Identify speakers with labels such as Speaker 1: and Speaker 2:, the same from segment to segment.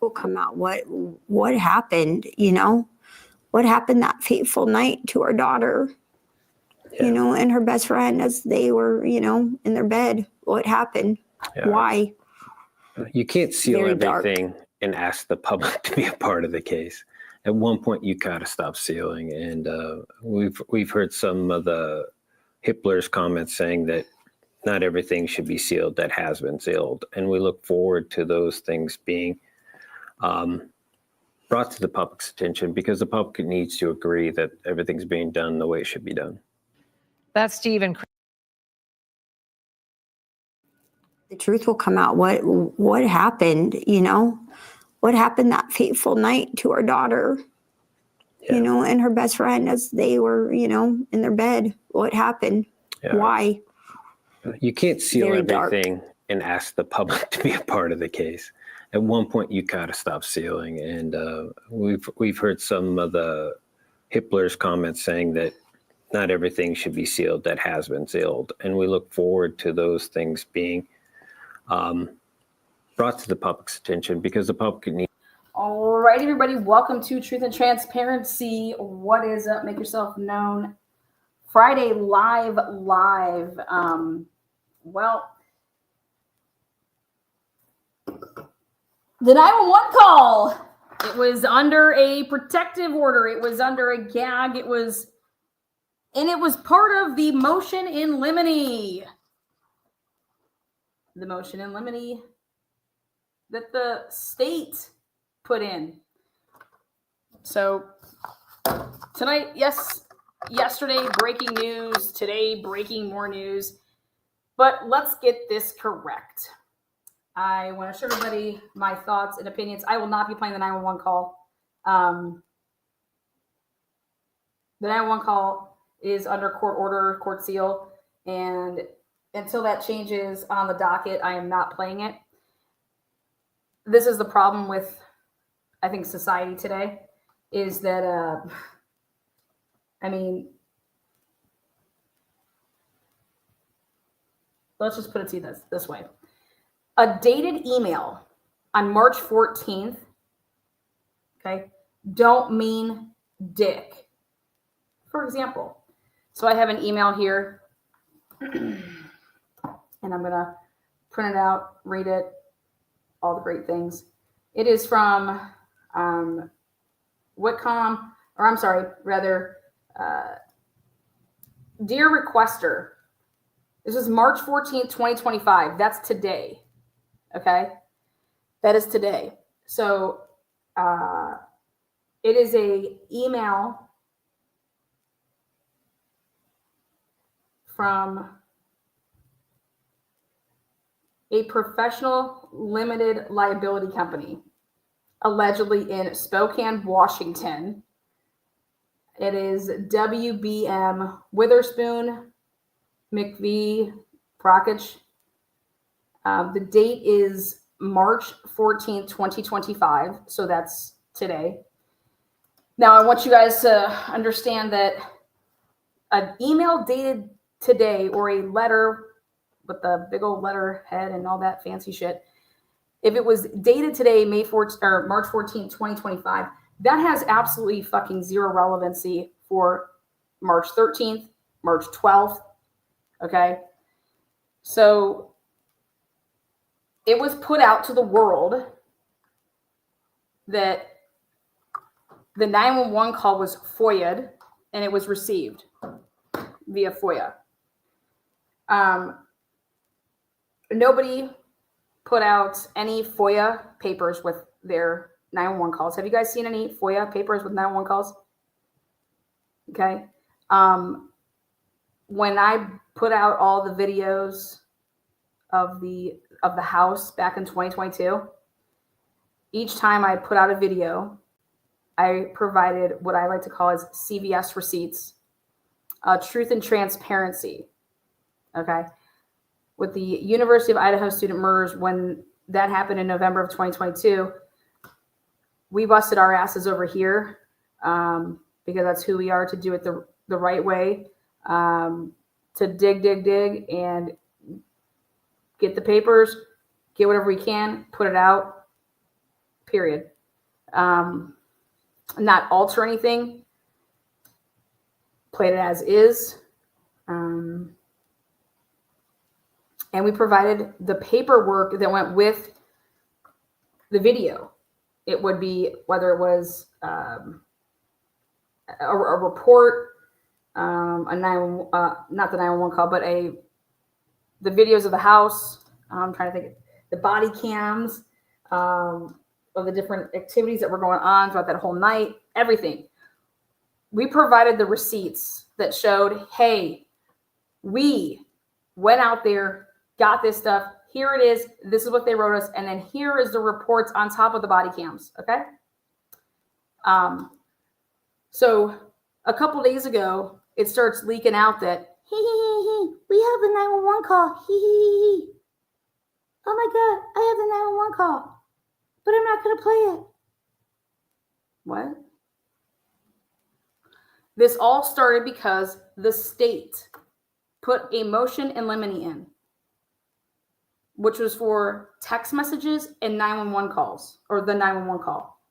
Speaker 1: will come out. What happened, what happened that fateful night to our daughter, and her best friend as they were, in their bed. What happened? Yeah. Why?
Speaker 2: You can't seal everything and ask the public to be a part of the case. At one point, you gotta stop sealing. And we've heard some of the Hippler's comments saying that not everything should be sealed that has been sealed. And we look forward to those things being brought to the public's attention, because the public needs to agree that everything's being done the way it should be done.
Speaker 3: That's Stephen.
Speaker 1: The truth will come out. What happened, what happened that fateful night to our daughter, and her best friend as they were, in their bed. What happened? Yeah. Why?
Speaker 2: You can't seal everything and ask the public to be a part of the case. At one point, you gotta stop sealing. And we've heard some of the Hippler's comments saying that not everything should be sealed that has been sealed. And we look forward to those things being brought to the public's attention, because the public needs.
Speaker 4: All right, everybody, welcome to Truth and Transparency. What is up? Make yourself known. Friday live. Well, the 911 call. It was under a protective order. It was under a gag. It was part of the motion in limine. The motion in limine that the state put in. So tonight, yesterday, breaking news. Today, breaking more news. But let's get this correct. I want to show everybody my thoughts and opinions. I will not be playing the 911 call. The 911 call is under court order, court seal, and until that changes on the docket, I am not playing it. This is the problem with, I think, society today, is that, let's just put it to you this way. A dated email on March 14th, okay, don't mean dick. For example, so I have an email here, and I'm going to print it out, read it, all the great things. It is from Dear Requester. This is March 14th, 2025. That's today. Okay? That is today. So it is a email from a professional limited liability company, allegedly in Spokane, Washington. It is WBM Witherspoon McVie Prokich. The date is March 14th, 2025. So that's today. Now, I want you guys to understand that an email dated today, or a letter with the big old letterhead and all that fancy shit, if it was dated today, March 14th, 2025, that has absolutely fucking zero relevancy for March 13th, March 12th. Okay. So it was put out to the world that the 911 call was FOIA'd, and it was received via FOIA. Nobody put out any FOIA papers with their 911 calls. Have you guys seen any FOIA papers with 911 calls? Okay. When I put out all the videos of the house back in 2022, each time I put out a video, I provided what I like to call as CVS receipts, truth and transparency. Okay. With the University of Idaho student murders, when that happened in November of 2022, we busted our asses over here because that's who we are, to do it the right way, to dig and get the papers, get whatever we can, put it out, period. Not alter anything. Played it as is. And we provided the paperwork that went with the video. It would be whether it was a report, not the 911 call, but the videos of the house. I'm trying to think, the body cams of the different activities that were going on throughout that whole night, everything. We provided the receipts that showed, hey, we went out there, got this stuff. Here it is. This is what they wrote us. And then here is the reports on top of the body cams. Okay. So a couple days ago, it starts leaking out that, we have the 911 call. Oh my God, I have the 911 call, but I'm not going to play it. What? This all started because the state put a motion in limine in, which was for text messages and 911 calls, or the 911 call,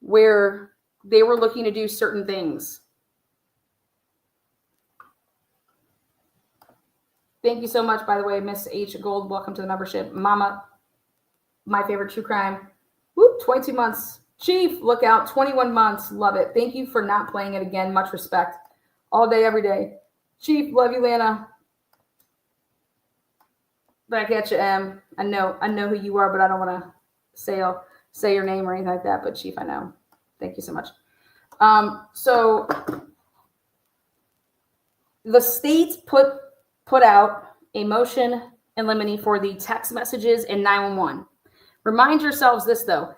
Speaker 4: where they were looking to do certain things. Thank you so much, by the way, Miss H. Gold. Welcome to the membership. Mama, my favorite true crime. Whoop, 22 months. Chief, look out, 21 months. Love it. Thank you for not playing it again. Much respect. All day, every day. Chief, love you, Lana. Back at you, M. I know who you are, but I don't want to say your name or anything like that. But Chief, I know. Thank you so much. So the state put out a motion in limine for the text messages and 911. Remind yourselves this, though.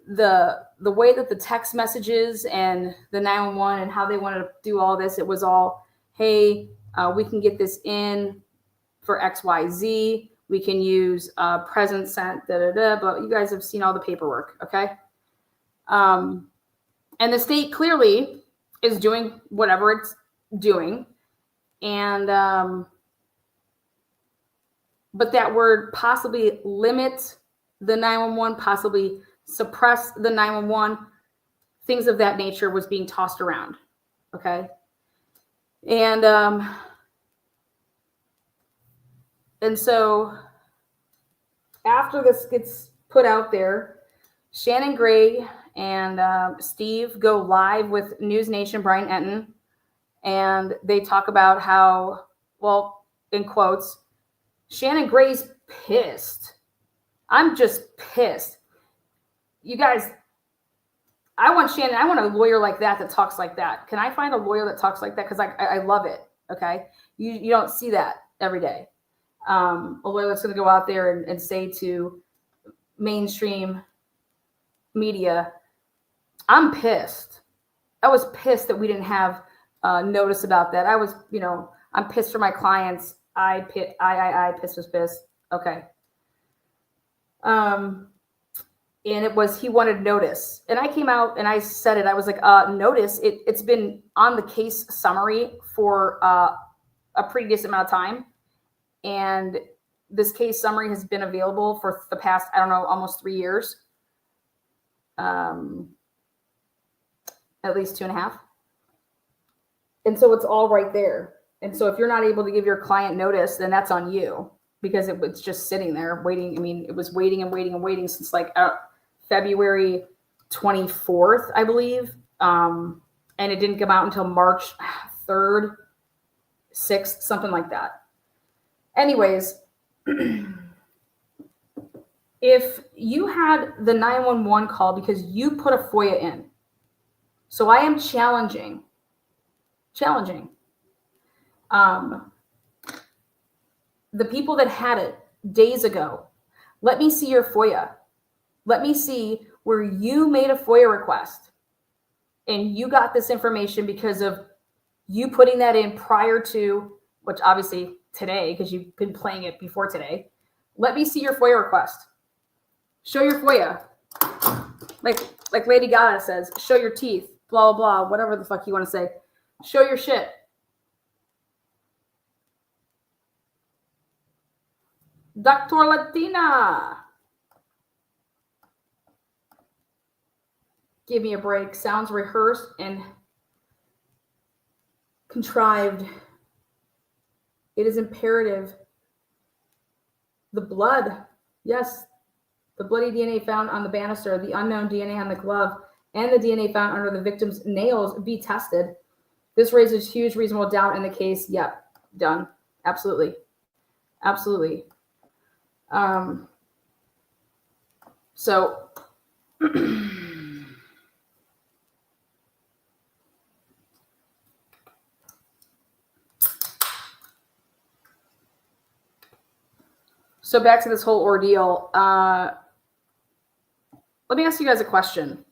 Speaker 4: The way that the text messages and the 911 and how they wanted to do all this, it was all, hey, we can get this in for XYZ. We can use present sent, but you guys have seen all the paperwork, okay? And the state clearly is doing whatever it's doing. And, but that word possibly limit the 911, possibly suppress the 911, things of that nature was being tossed around. Okay. And so after this gets put out there, Shannon Gray and Steve go live with News Nation, Brian Enton, and they talk about how, well, in quotes, Shannon Gray's pissed. I'm just pissed. You guys, I want a lawyer like that talks like that. Can I find a lawyer that talks like that? Because I love it. Okay. You don't see that every day. A lawyer that's going to go out there and say to mainstream media, I'm pissed. I was pissed that we didn't have notice about that. I was, I'm pissed for my clients. Pissed. Okay. And it was, he wanted notice. And I came out and I said it. I was like, notice. It's been on the case summary for a pretty decent amount of time. And this case summary has been available for the past, I don't know, almost 3 years. At least 2.5. And so it's all right there. And so if you're not able to give your client notice, then that's on you, because it was just sitting there waiting. I mean, it was waiting since like February 24th, I believe. And it didn't come out until March 3rd, 6th, something like that. Anyways, if you had the 911 call because you put a FOIA in, so I am challenging. The people that had it days ago, let me see your FOIA. Let me see where you made a FOIA request and you got this information because of you putting that in prior to, which obviously today, because you've been playing it before today. Let me see your FOIA request. Show your FOIA. Like Lady Gaga says, show your teeth, blah, blah, blah, whatever the fuck you want to say. Show your shit. Dr. Latina. give me a break. Sounds rehearsed and contrived. It is imperative. The blood, yes, the bloody DNA found on the banister, the unknown DNA on the glove, and the DNA found under the victim's nails be tested. This raises huge reasonable doubt in the case. Yep, done. Absolutely. Absolutely. So so back to this whole ordeal. Let me ask you guys a question.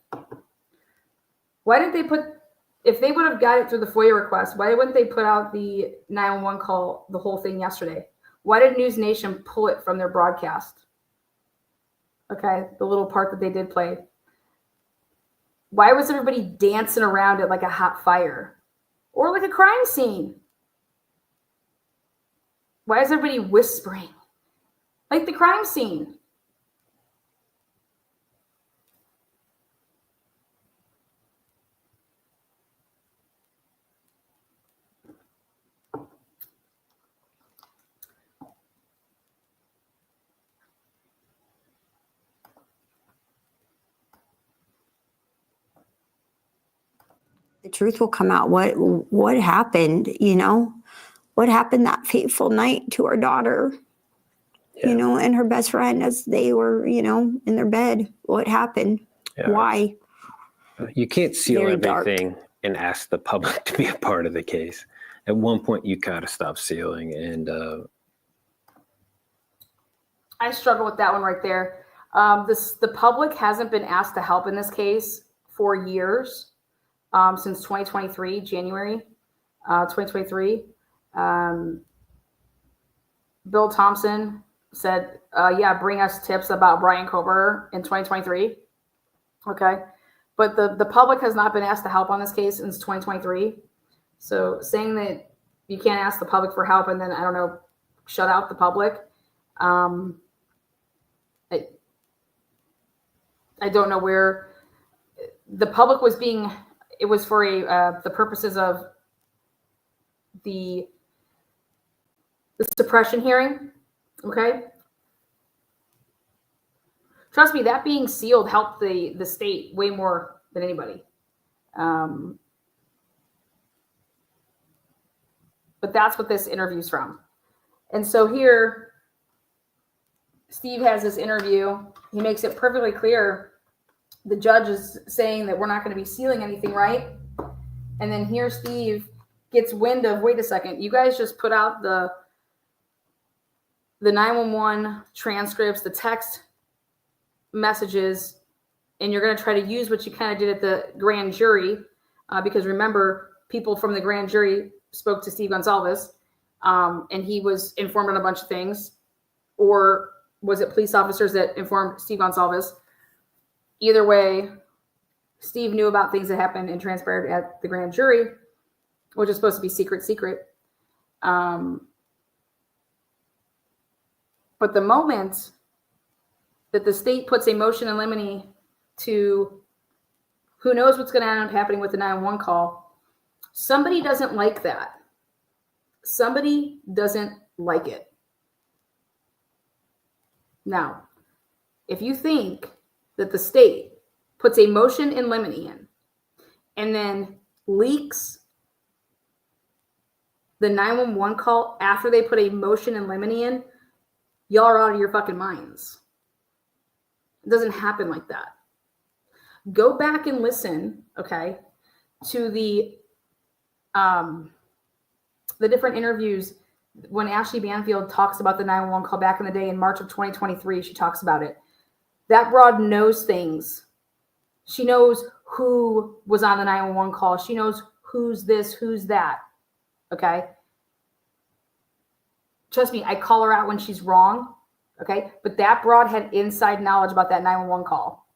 Speaker 4: Why didn't they put, if they would have got it through the FOIA request, why wouldn't they put out the 911 call, the whole thing yesterday? Why did News Nation pull it from their broadcast? Okay, the little part that they did play. Why was everybody dancing around it like a hot fire? Or like a crime scene? Why is everybody whispering? Like the crime scene.
Speaker 1: The truth will come out. What happened, what happened that fateful night to our daughter, and her best friend as they were, in their bed. What happened? Yeah. Why?
Speaker 2: You can't seal everything and ask the public to be a part of the case. At one point, you gotta stop sealing. And
Speaker 4: I struggle with that one right there. The public hasn't been asked to help in this case for years. Since 2023, January 2023. Bill Thompson said, yeah, bring us tips about Brian Kober in 2023. Okay. But the public has not been asked to help on this case since 2023. So saying that you can't ask the public for help and then, I don't know, shut out the public. I don't know where the public was being... It was for the purposes of the suppression hearing, okay? Trust me, that being sealed helped the state way more than anybody. But that's what this interview's from. And so here, Steve has this interview. He makes it perfectly clear. The judge is saying that we're not going to be sealing anything, right? And then here Steve gets wind of, wait a second, you guys just put out the 911 transcripts, the text messages, and you're going to try to use what you kind of did at the grand jury, because remember, people from the grand jury spoke to Steve Gonsalves, and he was informed on a bunch of things. Or was it police officers that informed Steve Gonsalves? Either way, Steve knew about things that happened and transpired at the grand jury, which is supposed to be secret. But the moment that the state puts a motion in limine to who knows what's going to end up happening with the 911 call, somebody doesn't like that. Somebody doesn't like it. Now, if you think that the state puts a motion in limine in and then leaks the 911 call after they put a motion in limine in, y'all are out of your fucking minds. It doesn't happen like that. Go back and listen, okay, to the different interviews when Ashley Banfield talks about the 911 call back in the day in March of 2023. She talks about it. That broad knows things. She knows who was on the 911 call. She knows who's this, who's that. Okay. Trust me, I call her out when she's wrong. Okay. But that broad had inside knowledge about that 911 call.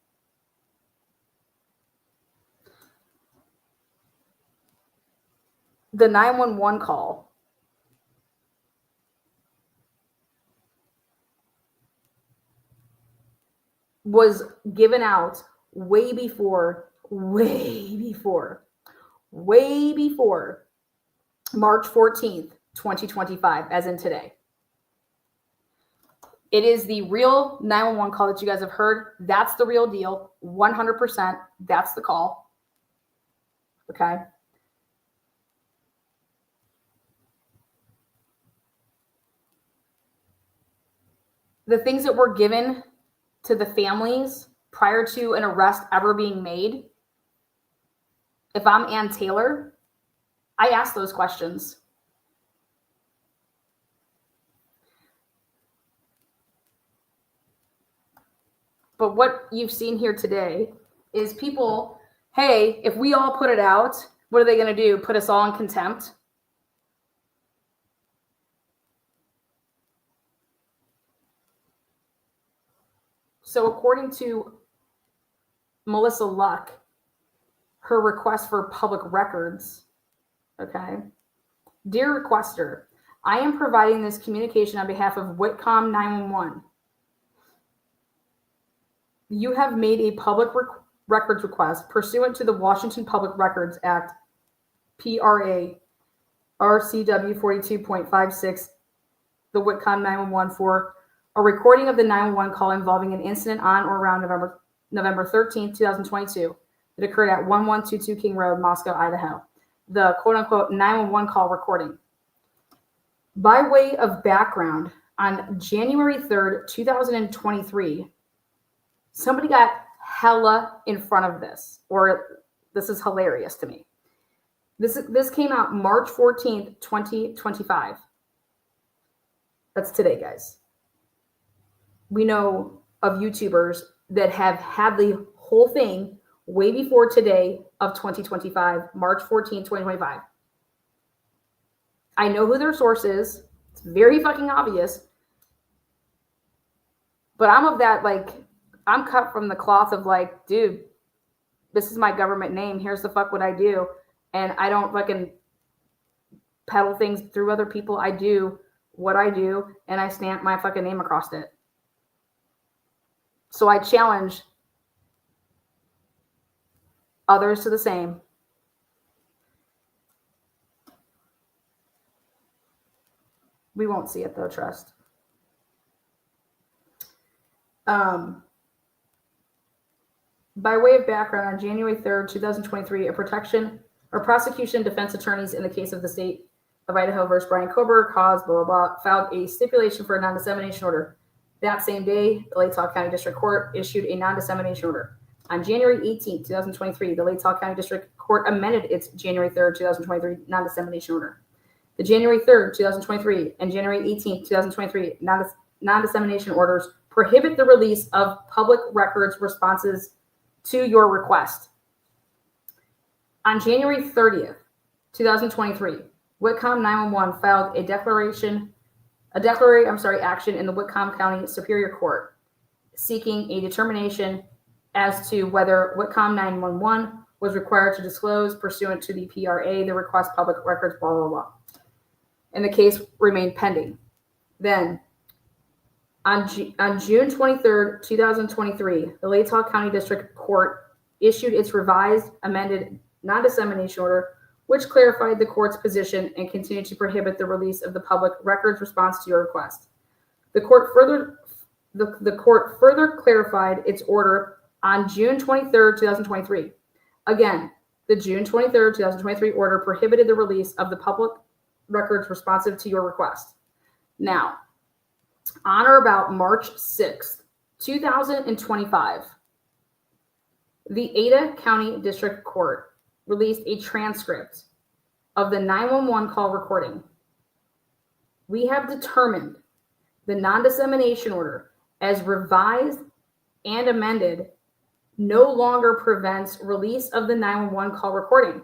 Speaker 4: The 911 call was given out way before way before March 14th, 2025, as in today. It is the real 911 call that you guys have heard. That's the real deal. 100%. That's the call. Okay. The things that were given to the families prior to an arrest ever being made, if I'm Ann Taylor, I ask those questions. But what you've seen here today is people, hey, if we all put it out, what are they going to do? Put us all in contempt? So according to Melissa Luck, her request for public records, okay, dear requester, I am providing this communication on behalf of Whitcomb 911. You have made a public records request pursuant to the Washington Public Records Act, PRA, RCW 42.56, the Whitcomb 911 for a recording of the 911 call involving an incident on or around November 13, 2022 that occurred at 1122 King Road, Moscow, Idaho. The quote-unquote 911 call recording. By way of background, on January 3rd, 2023, somebody got hella in front of this, or this is hilarious to me. This came out March 14th, 2025. That's today, guys. We know of YouTubers that have had the whole thing way before today of 2025, March 14th, 2025. I know who their source is. It's very fucking obvious. But I'm of that, like, I'm cut from the cloth of like, dude, this is my government name. Here's the fuck what I do. And I don't fucking peddle things through other people. I do what I do and I stamp my fucking name across it. So I challenge others to the same. We won't see it though, trust. By way of background, on January 3rd, 2023, prosecution defense attorneys in the case of the state of Idaho versus Brian Kober, cause blah, blah, blah, filed a stipulation for a non-dissemination order. That same day, the Latah County District Court issued a non-dissemination order. On January 18th, 2023, the Latah County District Court amended its January 3rd, 2023 non-dissemination order. The January 3rd, 2023 and January 18th, 2023 non-dissemination orders prohibit the release of public records responses to your request. On January 30th, 2023, Whitcomb 911 filed action in the Whitcomb County Superior Court, seeking a determination as to whether Whitcomb 911 was required to disclose pursuant to the PRA the request public records, blah, blah, blah. And the case remained pending. Then, on June 23rd, 2023, the Latah County District Court issued its revised, amended non-dissemination order, which clarified the court's position and continued to prohibit the release of the public records response to your request. The court further clarified its order on June 23rd, 2023. Again, the June 23rd, 2023 order prohibited the release of the public records responsive to your request. Now, on or about March 6th, 2025, the Ada County District Court released a transcript of the 911 call recording. We have determined the non-dissemination order, as revised and amended, no longer prevents release of the 911 call recording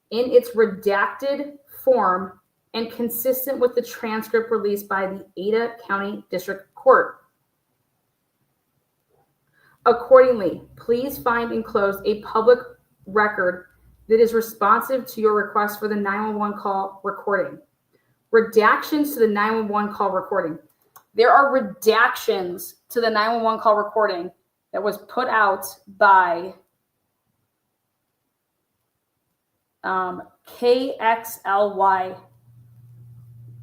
Speaker 4: in its redacted form and consistent with the transcript released by the Ada County District Court. Accordingly, please find enclosed a public record that is responsive to your request for the 911 call recording. Redactions to the 911 call recording. There are redactions to the 911 call recording that was put out by KXLY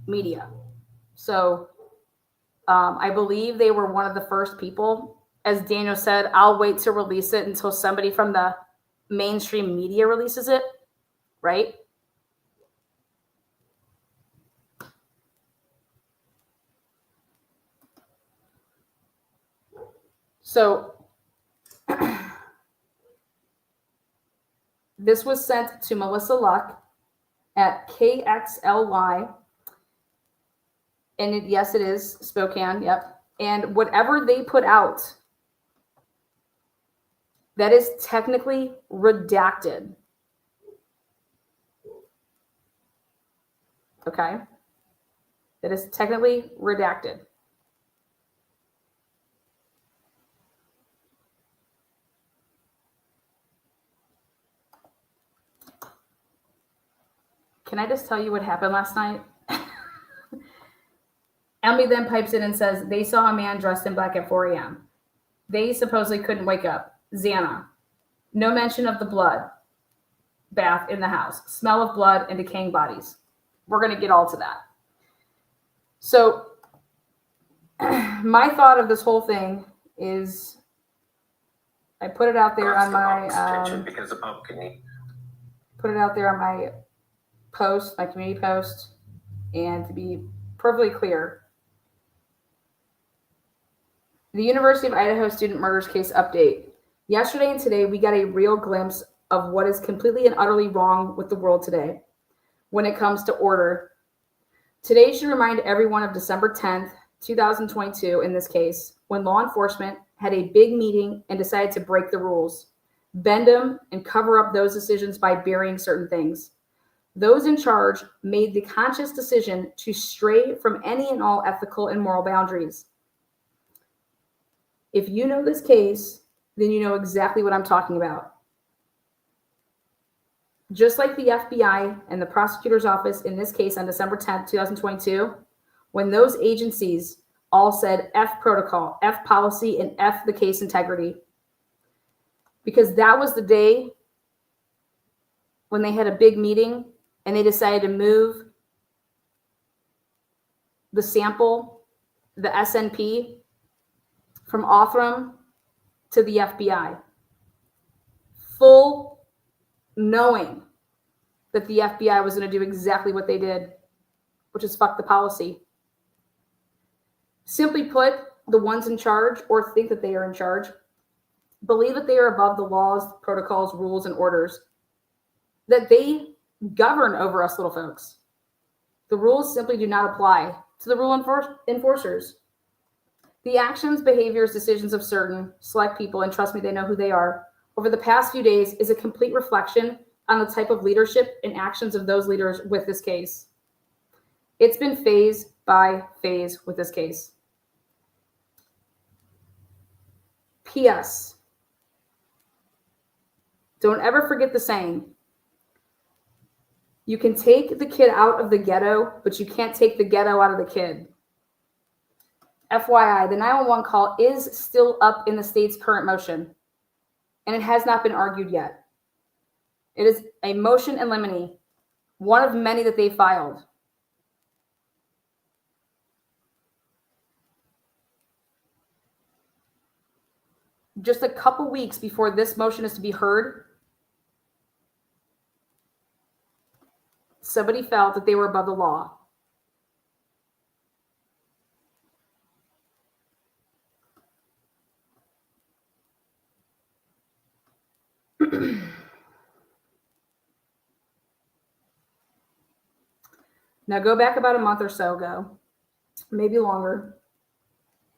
Speaker 4: Media. So I believe they were one of the first people. As Daniel said, I'll wait to release it until somebody from the mainstream media releases it, right? So this was sent to Melissa Luck at KXLY. And yes, it is Spokane. Yep. And whatever they put out, that is technically redacted. Okay. That is technically redacted. Can I just tell you what happened last night? Emily then pipes in and says, they saw a man dressed in black at 4 a.m. They supposedly couldn't wake up. Xana. No mention of the blood bath in the house. Smell of blood and decaying bodies. We're going to get all to that. So my thought of this whole thing is I put it out there on my put it out there on my post, my community post, and to be perfectly clear, the University of Idaho student murders case update. Yesterday and today, we got a real glimpse of what is completely and utterly wrong with the world today when it comes to order. Today should remind everyone of December 10th, 2022 in this case, when law enforcement had a big meeting and decided to break the rules, bend them, and cover up those decisions by burying certain things. Those in charge made the conscious decision to stray from any and all ethical and moral boundaries. If you know this case, then you know exactly what I'm talking about. Just like the FBI and the prosecutor's office in this case on December 10th, 2022, when those agencies all said F protocol, F policy, and F the case integrity. Because that was the day when they had a big meeting and they decided to move the sample, the SNP, from Othram to the FBI. Full knowing that the FBI was going to do exactly what they did, which is fuck the policy. Simply put, the ones in charge, or think that they are in charge, believe that they are above the laws, protocols, rules, and orders, that they govern over us little folks. The rules simply do not apply to the rule enforcers. The actions, behaviors, decisions of certain select people, and trust me, they know who they are, over the past few days is a complete reflection on the type of leadership and actions of those leaders with this case. It's been phase by phase with this case. P.S. Don't ever forget the saying, you can take the kid out of the ghetto, but you can't take the ghetto out of the kid. FYI, the 911 call is still up in the state's current motion, and it has not been argued yet. It is a motion in limine, one of many that they filed. Just a couple weeks before this motion is to be heard, somebody felt that they were above the law. Now go back about a month or so ago, maybe longer.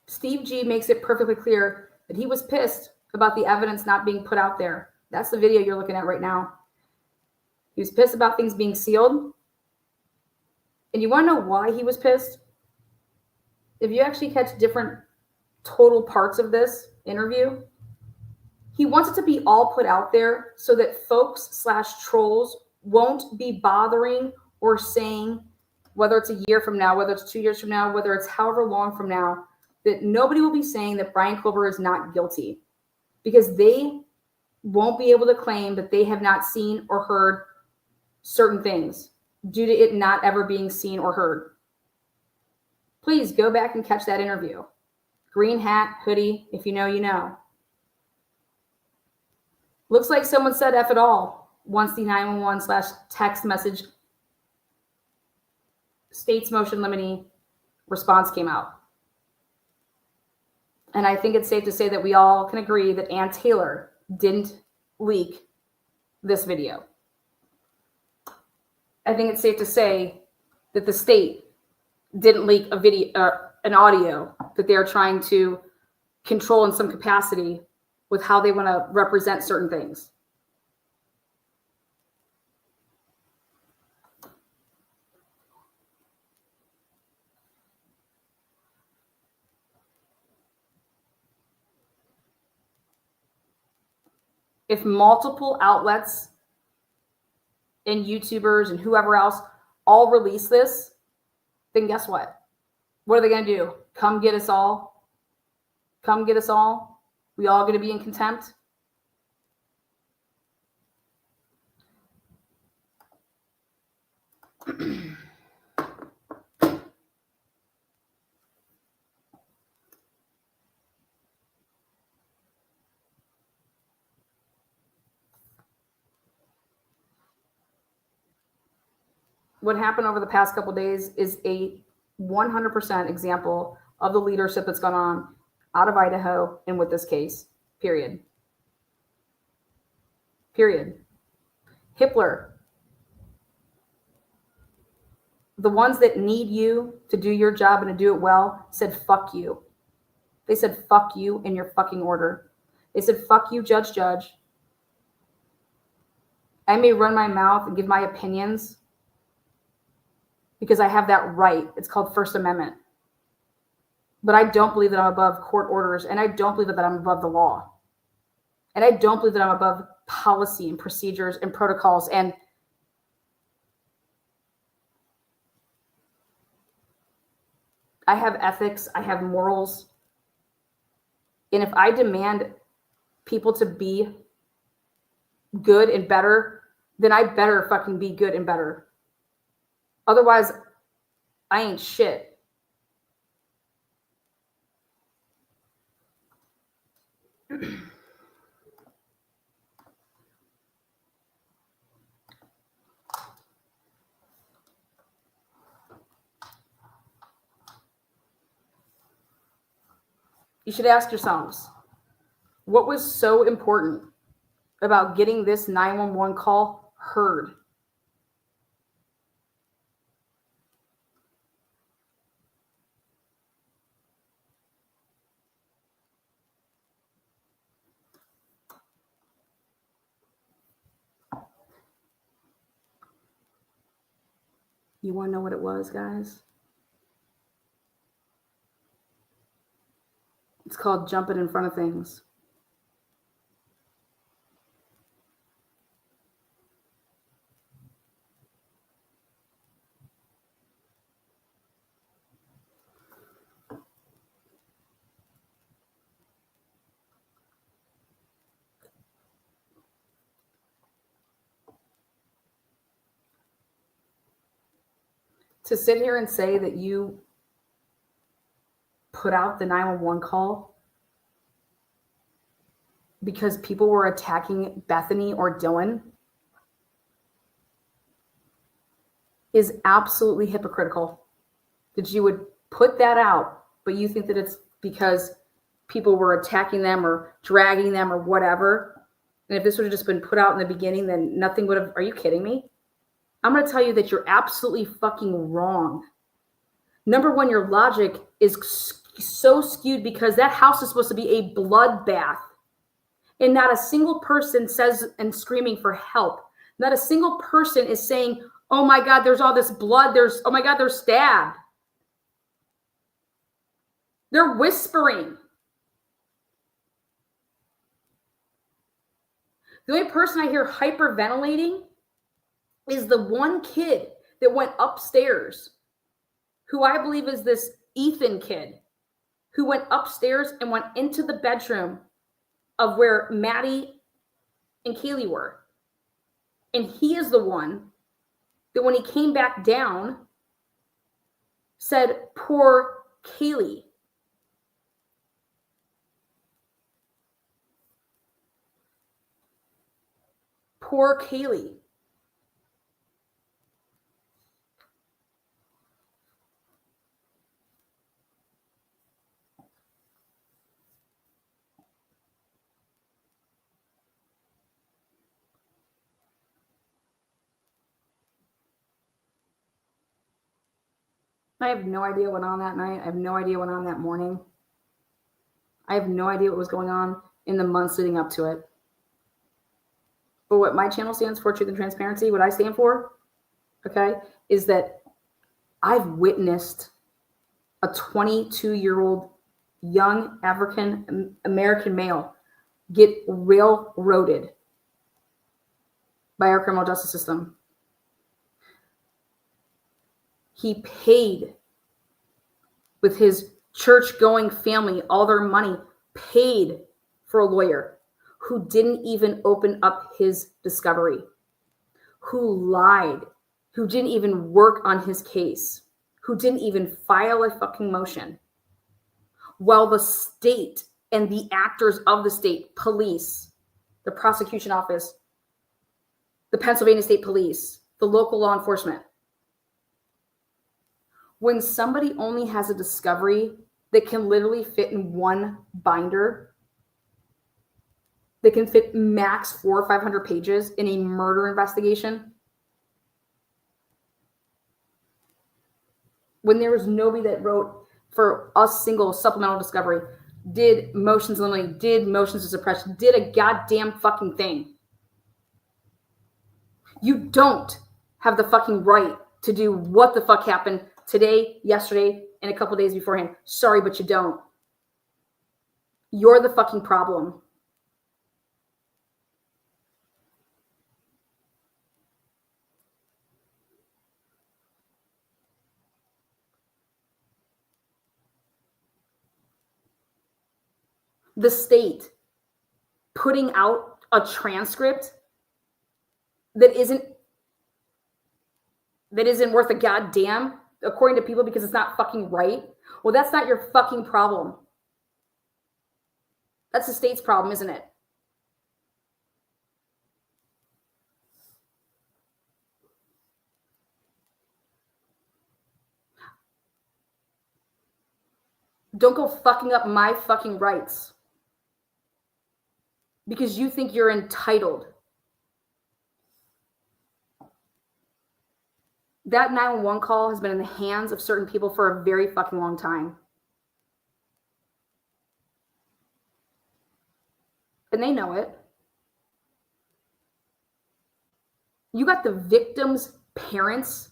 Speaker 4: Steve G makes it perfectly clear that he was pissed about the evidence not being put out there. That's the video you're looking at right now. He was pissed about things being sealed. And you want to know why he was pissed? If you actually catch different total parts of this interview, he wants it to be all put out there so that folks / trolls won't be bothering or saying, whether it's a year from now, whether it's 2 years from now, whether it's however long from now, that nobody will be saying that Brian Clover is not guilty, because they won't be able to claim that they have not seen or heard certain things due to it not ever being seen or heard. Please go back and catch that interview. Green hat, hoodie, if you know, you know. Looks like someone said F it all once the 911/text message state's motion limiting response came out. And I think it's safe to say that we all can agree that Ann Taylor didn't leak this video. I think it's safe to say that the state didn't leak a video, an audio that they are trying to control in some capacity with how they want to represent certain things. If multiple outlets and YouTubers and whoever else all release this, then guess what? What are they going to do? Come get us all? Come get us all? We all going to be in contempt? What happened over the past couple of days is a 100% example of the leadership that's gone on out of Idaho and with this case, period. Period. Hippler, the ones that need you to do your job and to do it well, said fuck you. They said fuck you in your fucking order. They said fuck you, judge. I may run my mouth and give my opinions because I have that right. It's called First Amendment. But I don't believe that I'm above court orders, and I don't believe that I'm above the law. And I don't believe that I'm above policy and procedures and protocols. And I have ethics, I have morals. And if I demand people to be good and better, then I better fucking be good and better. Otherwise, I ain't shit. You should ask yourselves, what was so important about getting this 911 call heard? You want to know what it was, guys? It's called jumping in front of things. To sit here and say that you put out the 911 call because people were attacking Bethany or Dylan is absolutely hypocritical. That you would put that out, but you think that it's because people were attacking them or dragging them or whatever. And if this would have just been put out in the beginning, then nothing would have. Are you kidding me? I'm going to tell you that you're absolutely fucking wrong. Number one, your logic is so skewed because that house is supposed to be a bloodbath. And not a single person says and screaming for help. Not a single person is saying, oh my God, there's all this blood. Oh my God, they're stabbed. They're whispering. The only person I hear hyperventilating is the one kid that went upstairs, who I believe is this Ethan kid, who went upstairs and went into the bedroom of where Maddie and Kaylee were. And he is the one that when he came back down, said, poor Kaylee. Poor Kaylee. I have no idea what went on that night. I have no idea what went on that morning. I have no idea what was going on in the months leading up to it. But what my channel stands for, Truth and Transparency, what I stand for, okay, is that I've witnessed a 22-year-old young African American male get railroaded by our criminal justice system. He paid with his church-going family, all their money, paid for a lawyer who didn't even open up his discovery, who lied, who didn't even work on his case, who didn't even file a fucking motion, while the state and the actors of the state, police, the prosecution office, the Pennsylvania State Police, the local law enforcement. When somebody only has a discovery that can literally fit in one binder, that can fit max 400 or 500 pages in a murder investigation, when there was nobody that wrote for a single supplemental discovery, did motions limiting, did motions to suppress, did a goddamn fucking thing. You don't have the fucking right to do what the fuck happened today, yesterday, and a couple days beforehand. Sorry, but you don't. You're the fucking problem. The state putting out a transcript that isn't worth a goddamn, according to people, because it's not fucking right. Well, that's not your fucking problem. That's the state's problem, isn't it? Don't go fucking up my fucking rights because you think you're entitled. That 911 call has been in the hands of certain people for a very fucking long time. And they know it. You got the victims' parents,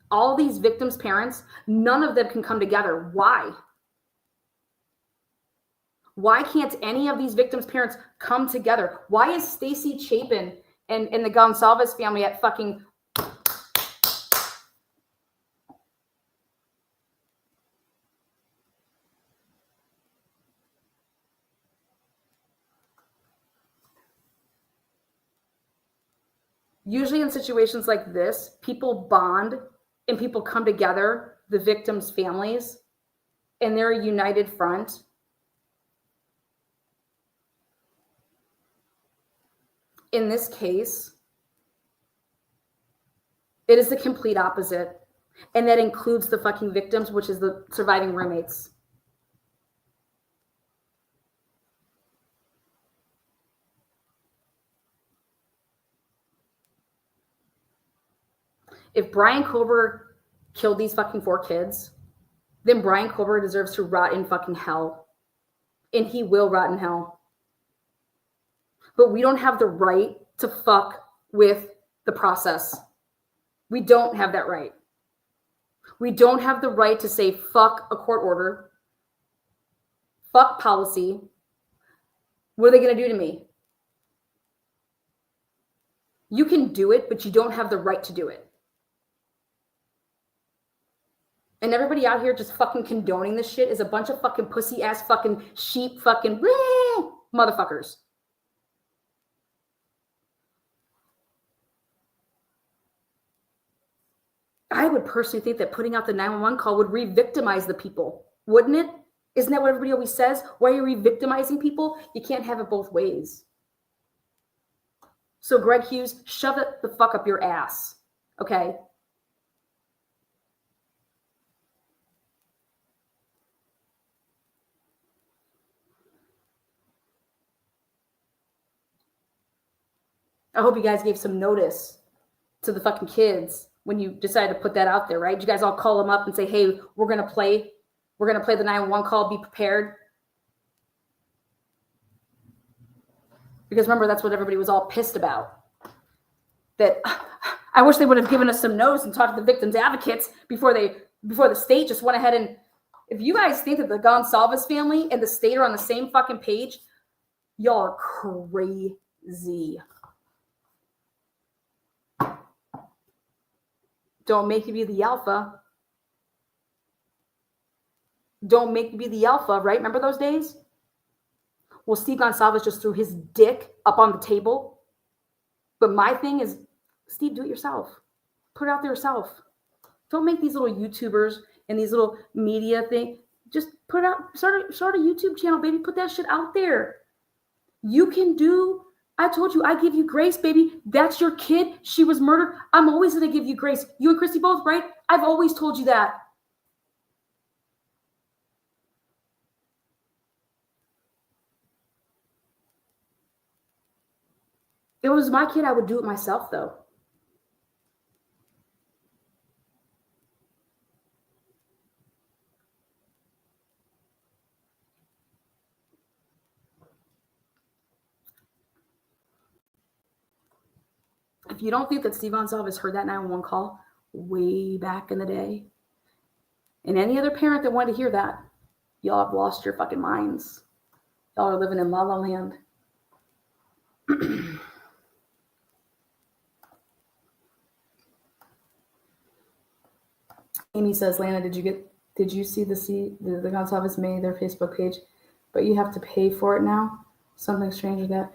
Speaker 4: all these victims' parents, none of them can come together. Why? Why can't any of these victims' parents come together? Why is Stacy Chapin and the Gonsalves family at fucking... Usually in situations like this, people bond and people come together, the victims' families, and they're a united front. In this case, it is the complete opposite. And that includes the fucking victims, which is the surviving roommates. If Brian Kober killed these fucking 4 kids, then Brian Kober deserves to rot in fucking hell. And he will rot in hell. But we don't have the right to fuck with the process. We don't have that right. We don't have the right to say fuck a court order, fuck policy. What are they going to do to me? You can do it, but you don't have the right to do it. And everybody out here just fucking condoning this shit is a bunch of fucking pussy ass fucking sheep fucking motherfuckers. I would personally think that putting out the 911 call would re-victimize the people, wouldn't it? Isn't that what everybody always says? Why are you re-victimizing people? You can't have it both ways. So Greg Hughes, shove it the fuck up your ass, okay? I hope you guys gave some notice to the fucking kids when you decided to put that out there, right? Did you guys all call them up and say, hey, we're going to play the 911 call, be prepared? Because remember, that's what everybody was all pissed about. That I wish they would have given us some notice and talked to the victims' advocates before the state just went ahead and, if you guys think that the Gonsalves family and the state are on the same fucking page, y'all are crazy. Don't make me be the alpha. Don't make me be the alpha, right? Remember those days? Well, Steve Gonsalves just threw his dick up on the table. But my thing is, Steve, do it yourself. Put it out there yourself. Don't make these little YouTubers and these little media thing. Just put it out, start a YouTube channel, baby. Put that shit out there. You can do, I told you, I give you grace, baby. That's your kid. She was murdered. I'm always going to give you grace. You and Christy both, right? I've always told you that. If it was my kid, I would do it myself, though. If you don't think that Steve Gonsalves heard that 911 call way back in the day, and any other parent that wanted to hear that, y'all have lost your fucking minds. Y'all are living in La La Land. Amy says, Lana, did you see the Gonsalves made their Facebook page, but you have to pay for it now? Something strange with that.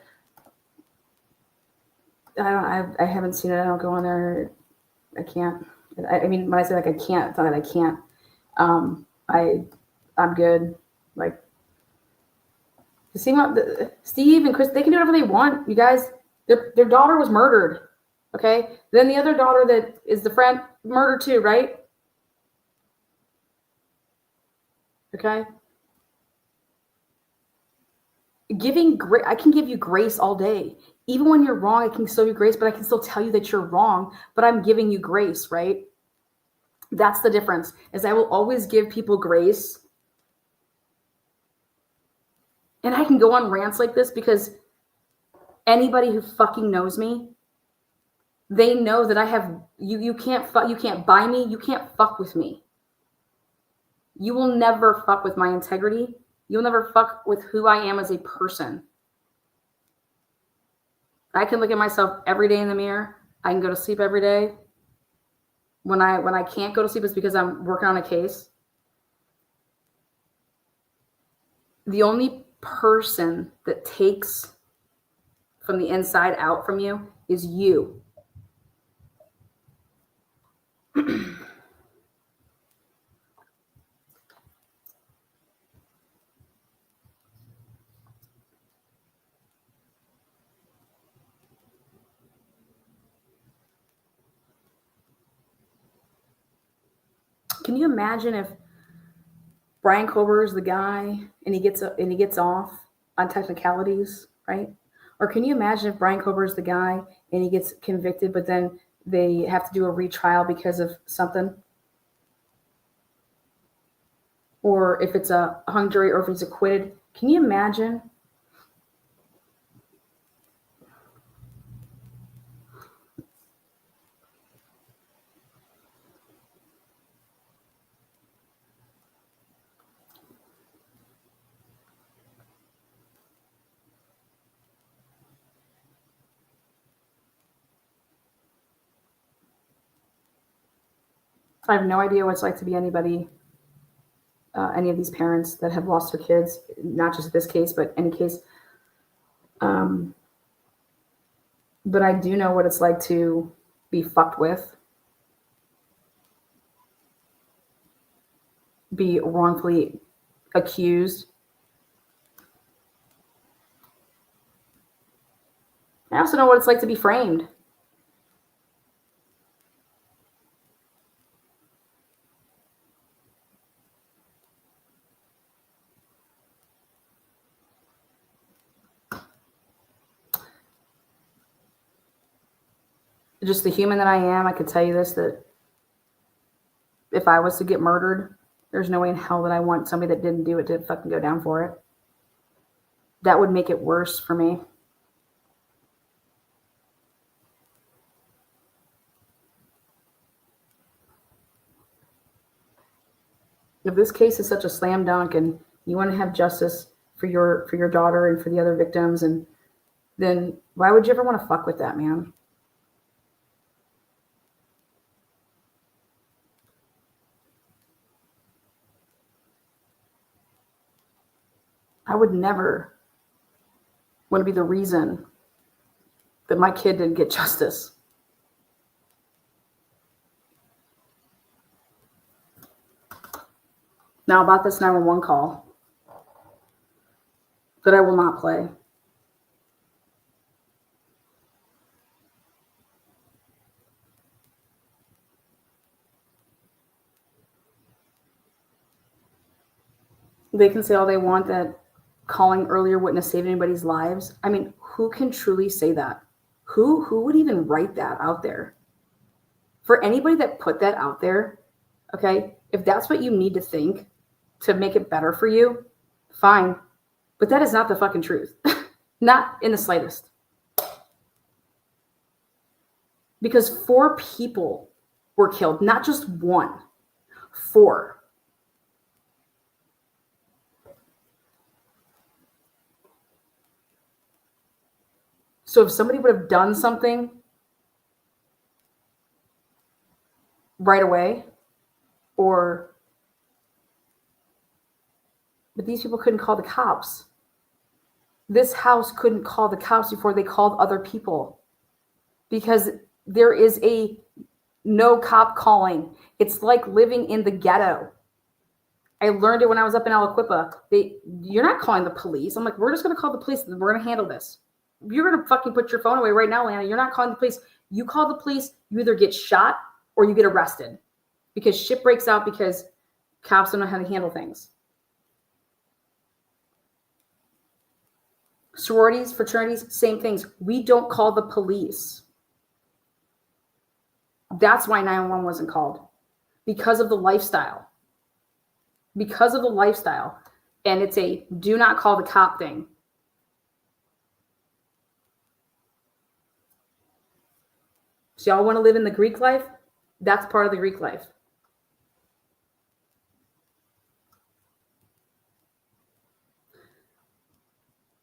Speaker 4: I haven't seen it. I don't go on there. I can't. I mean, when I say like I can't, it's not that I can't. I'm good. Like, Steve and Chris, they can do whatever they want. You guys, their daughter was murdered. Okay. Then the other daughter that is the friend murdered too, right? Okay. I can give you grace all day. Even when you're wrong, I can still give you grace, but I can still tell you that you're wrong, but I'm giving you grace, right? That's the difference, is I will always give people grace. And I can go on rants like this because anybody who fucking knows me, they know that I have, you can't buy me, you can't fuck with me. You will never fuck with my integrity. You'll never fuck with who I am as a person. I can look at myself every day in the mirror. I can go to sleep every day. When I can't go to sleep, it's because I'm working on a case. The only person that takes from the inside out from you is you. Can you imagine if Brian Kober is the guy and he gets off on technicalities, right? Or can you imagine if Brian Kober is the guy and he gets convicted, but then they have to do a retrial because of something? Or if it's a hung jury, or if he's acquitted? Can you imagine? I have no idea what it's like to be any of these parents that have lost their kids, not just this case, but any case. But I do know what it's like to be fucked with. be wrongfully accused. I also know what it's like to be framed. Just the human that I am, I could tell you this, that if I was to get murdered, there's no way in hell that I want somebody that didn't do it to fucking go down for it. That would make it worse for me. If this case is such a slam dunk and you want to have justice for your daughter and for the other victims, and then why would you ever want to fuck with that, man? I would never want to be the reason that my kid didn't get justice. Now about this 911 call that I will not play. They can say all they want that calling earlier wouldn't have saved anybody's lives. I mean, who can truly say that? Who would even write that out there? For anybody that put that out there, okay, if that's what you need to think to make it better for you, fine. But that is not the fucking truth. Not in the slightest. Because 4 people were killed, not just 1. 4. So if somebody would have done something right away, but these people couldn't call the cops. This house couldn't call the cops before they called other people because there is a no cop calling. It's like living in the ghetto. I learned it when I was up in Aliquippa. You're not calling the police. I'm like, we're just going to call the police and we're going to handle this. You're going to fucking put your phone away right now, Lana. You're not calling the police. You call the police, you either get shot or you get arrested because shit breaks out because cops don't know how to handle things. Sororities, fraternities, same things. We don't call the police. That's why 911 wasn't called. Because of the lifestyle. Because of the lifestyle. And it's a do not call the cop thing. So y'all want to live in the Greek life? That's part of the Greek life.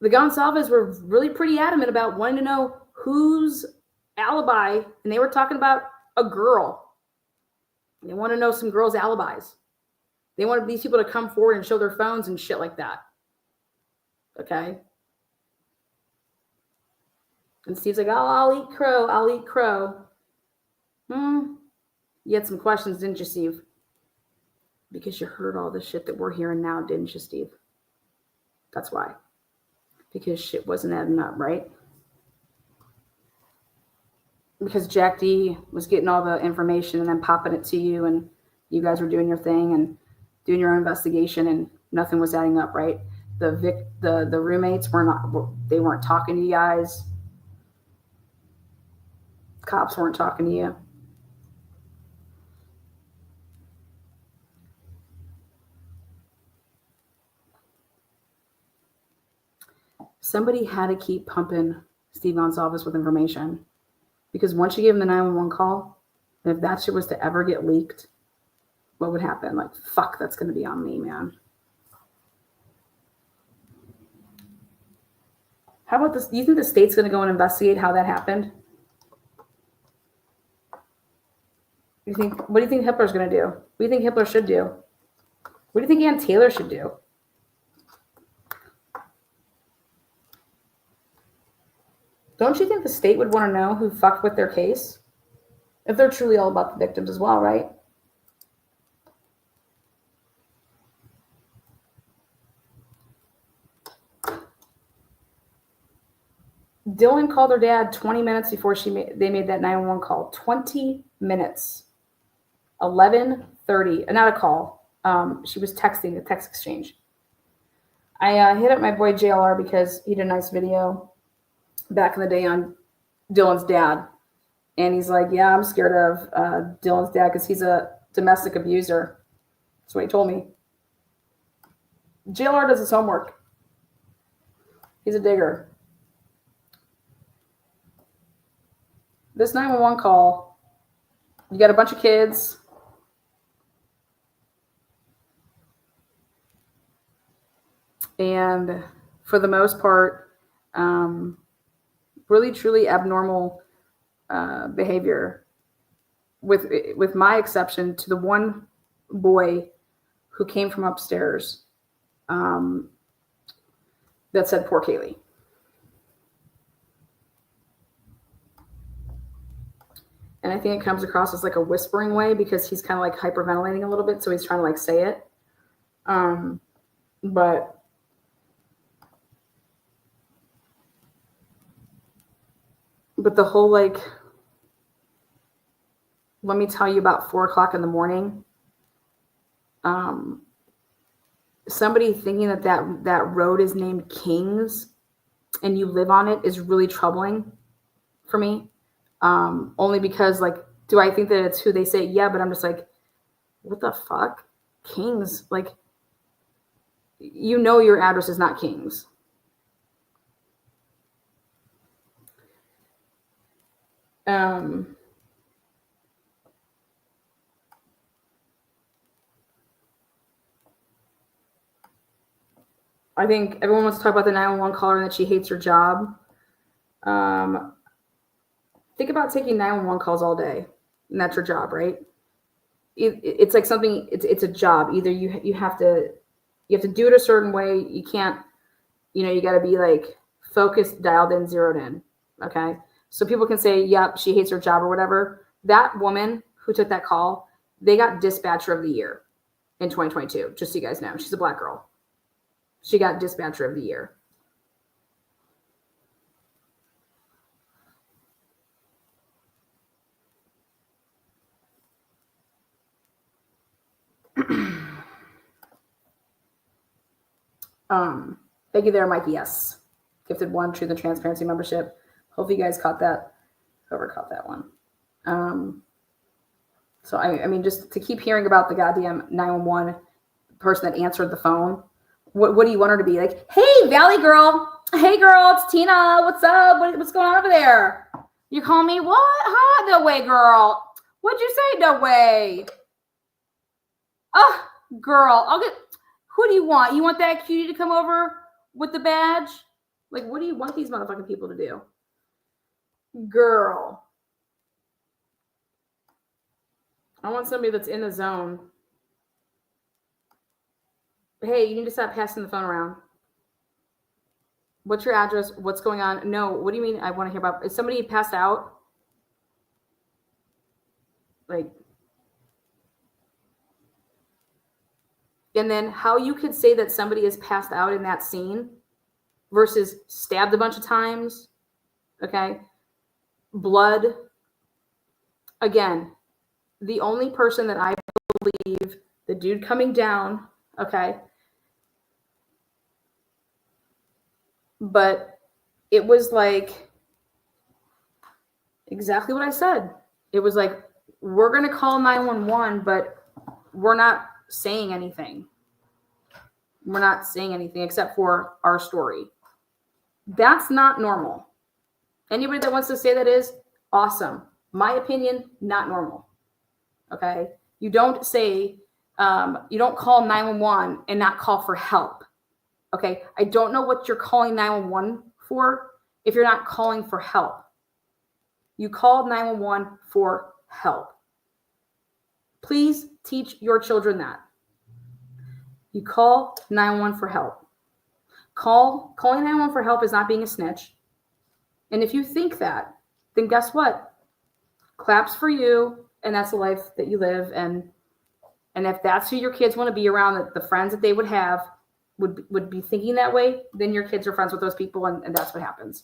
Speaker 4: The Gonsalves were really pretty adamant about wanting to know whose alibi, and they were talking about a girl. They want to know some girls' alibis. They wanted these people to come forward and show their phones and shit like that. Okay? And Steve's like, oh, I'll eat crow. I'll eat crow. You had some questions, didn't you, Steve? Because you heard all the shit that we're hearing now, didn't you, Steve? That's why. Because shit wasn't adding up, right? Because Jack D was getting all the information and then popping it to you, and you guys were doing your thing and doing your own investigation, and nothing was adding up, right? The roommates weren't talking to you guys. Cops weren't talking to you. Somebody had to keep pumping Steve Gonsalves with information. Because once you give him the 911 call, and if that shit was to ever get leaked, what would happen? Like, fuck, that's going to be on me, man. How about this? Do you think the state's going to go and investigate how that happened? What do you think Hitler's going to do? What do you think Hitler should do? What do you think Ann Taylor should do? Don't you think the state would want to know who fucked with their case? If they're truly all about the victims as well, right? Dylan called her dad 20 minutes before they made that 911 call. 20 minutes. 11:30. Not a call. She was texting, a text exchange. I hit up my boy JLR because he did a nice video back in the day on Dylan's dad. And he's like, yeah, I'm scared of Dylan's dad because he's a domestic abuser. That's what he told me. JLR does his homework. He's a digger. This 911 call, you got a bunch of kids. And for the most part, really, truly abnormal behavior, with my exception to the one boy who came from upstairs that said, poor Kaylee. And I think it comes across as like a whispering way because he's kind of like hyperventilating a little bit. So he's trying to like say it. But the whole, like, let me tell you about 4 o'clock in the morning. Somebody thinking that road is named Kings and you live on it is really troubling for me. Only because, like, do I think that it's who they say? Yeah, but I'm just like, what the fuck? Kings? Like, you know your address is not Kings. I think everyone wants to talk about the 911 caller and that she hates her job. Think about taking 911 calls all day, and that's your job, right? It's like something. It's a job. Either you have to do it a certain way. You can't. You got to be like focused, dialed in, zeroed in. Okay, so people can say, "Yep, she hates her job" or whatever. That woman who took that call, they got Dispatcher of the Year in 2022. Just so you guys know, she's a Black girl. She got Dispatcher of the Year. Thank you there, Mikey. Yes. Gifted 1 Truth and Transparency membership. Hopefully you guys caught that. Whoever caught that one. So I mean, just to keep hearing about the goddamn 911 person that answered the phone. What do you want her to be? Like, hey, Valley girl. Hey, girl, it's Tina. What's up? What's going on over there? You call me what? Huh? No way, girl. What'd you say? No way. Oh, girl. Who do you want? You want that cutie to come over with the badge? Like, what do you want these motherfucking people to do? Girl. I want somebody that's in the zone. Hey, you need to stop passing the phone around. What's your address? What's going on? No, what do you mean I want to hear about? Is somebody passed out? Like, and then how you could say that somebody is passed out in that scene versus stabbed a bunch of times, okay? Blood. Again, the only person that I believe, the dude coming down, okay? But it was like exactly what I said. It was like, we're going to call 911, but we're not saying anything. We're not saying anything except for our story. That's not normal. Anybody that wants to say that is awesome. My opinion, not normal. Okay? You don't say, you don't call 911 and not call for help. Okay? I don't know what you're calling 911 for if you're not calling for help. You called 911 for help. Please teach your children that. You call 911 for help. Calling 911 for help is not being a snitch. And if you think that, then guess what? Claps for you, and that's the life that you live. And if that's who your kids want to be around, that the friends that they would have would be thinking that way, then your kids are friends with those people, and that's what happens.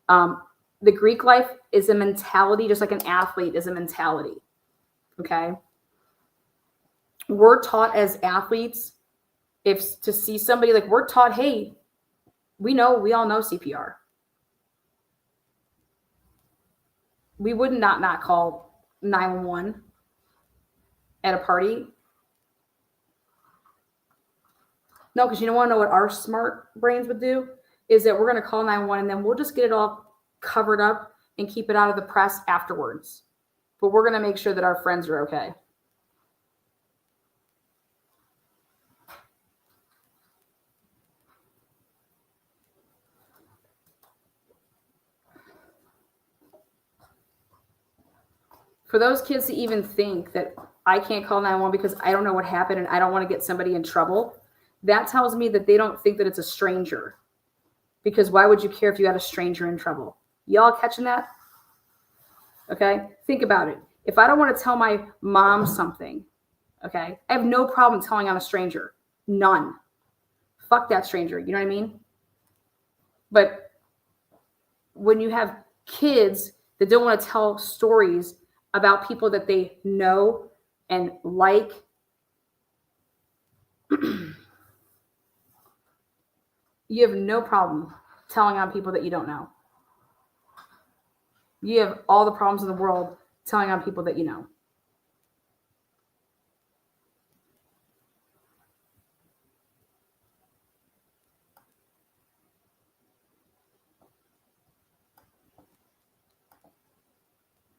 Speaker 4: The Greek life is a mentality, just like an athlete is a mentality. Okay. We're taught as athletes, if to see somebody, like we're taught, hey, we all know CPR. We would not call 911 at a party. No, because you don't want to know what our smart brains would do is that we're going to call 911 and then we'll just get it all covered up and keep it out of the press afterwards. But we're going to make sure that our friends are okay. For those kids to even think that I can't call 911 because I don't know what happened and I don't want to get somebody in trouble, that tells me that they don't think that it's a stranger. Because why would you care if you had a stranger in trouble? Y'all catching that? Okay? Think about it. If I don't want to tell my mom something, okay, I have no problem telling on a stranger. None. Fuck that stranger. You know what I mean? But when you have kids that don't want to tell stories about people that they know and like, you have no problem telling on people that you don't know. You have all the problems in the world telling on people that you know.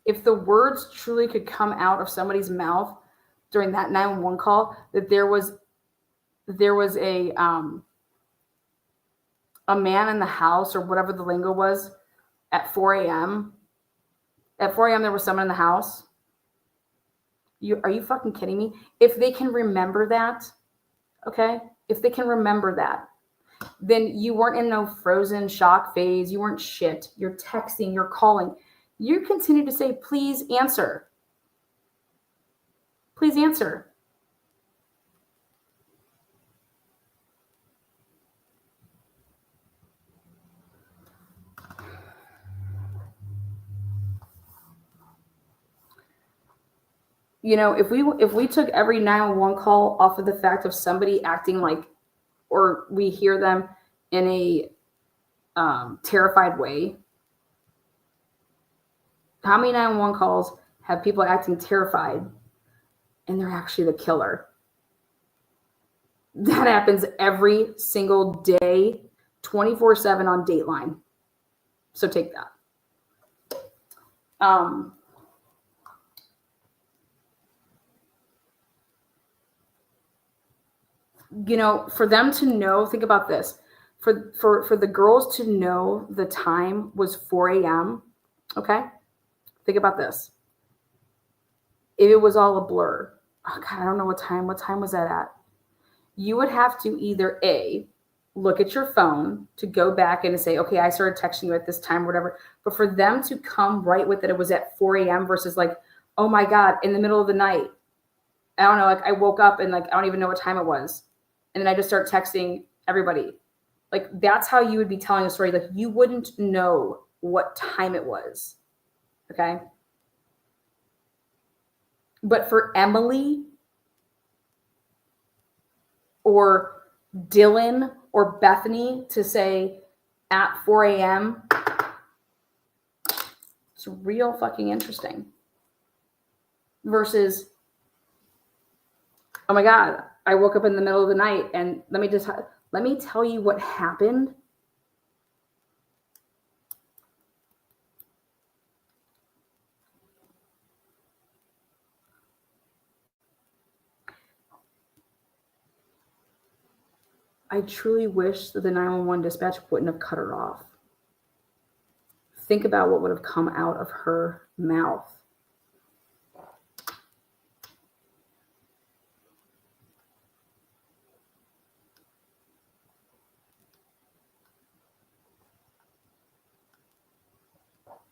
Speaker 4: If the words truly could come out of somebody's mouth during that 911 call, that there was a man in the house or whatever the lingo was at 4 a.m. At 4 a.m. there was someone in the house. Are you fucking kidding me? If they can remember that, okay? If they can remember that, then you weren't in no frozen shock phase. You weren't shit. You're texting, you're calling. You continue to say, please answer. Please answer. You know, if we took every 911 call off of the fact of somebody acting like, or we hear them in a terrified way, how many 911 calls have people acting terrified and they're actually the killer? That happens every single day, 24/7 on Dateline. So take that. You know, for them to know, think about this. For the girls to know the time was 4 a.m., okay? Think about this. If it was all a blur, oh God, I don't know what time was that at? You would have to either A, look at your phone to go back and to say, okay, I started texting you at this time, whatever. But for them to come right with it, it was at 4 a.m. versus like, oh my God, in the middle of the night. I don't know, like I woke up and like, I don't even know what time it was. And then I just start texting everybody. Like that's how you would be telling a story. Like you wouldn't know what time it was. Okay. But for Emily or Dylan or Bethany to say at 4 a.m., it's real fucking interesting. Versus, oh my God, I woke up in the middle of the night and let me tell you what happened. I truly wish that the 911 dispatch wouldn't have cut her off. Think about what would have come out of her mouth.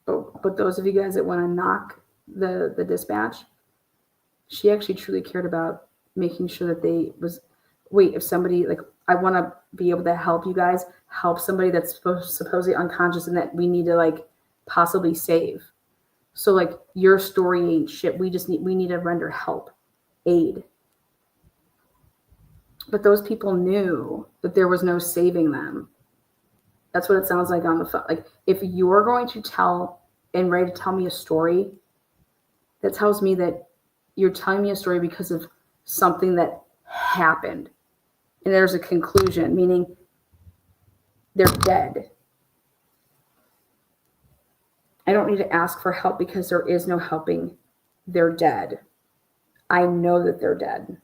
Speaker 4: But those of you guys that want to knock the dispatch, she actually truly cared about making sure that if somebody, like, I want to be able to help you guys, help somebody that's supposedly unconscious and that we need to like possibly save. So like your story ain't shit. We need to render help, aid. But those people knew that there was no saving them. That's what it sounds like on the phone. Like if you're going to tell and ready to tell me a story, that tells me that you're telling me a story because of something that happened. And there's a conclusion, meaning they're dead. I don't need to ask for help because there is no helping. They're dead. I know that they're dead.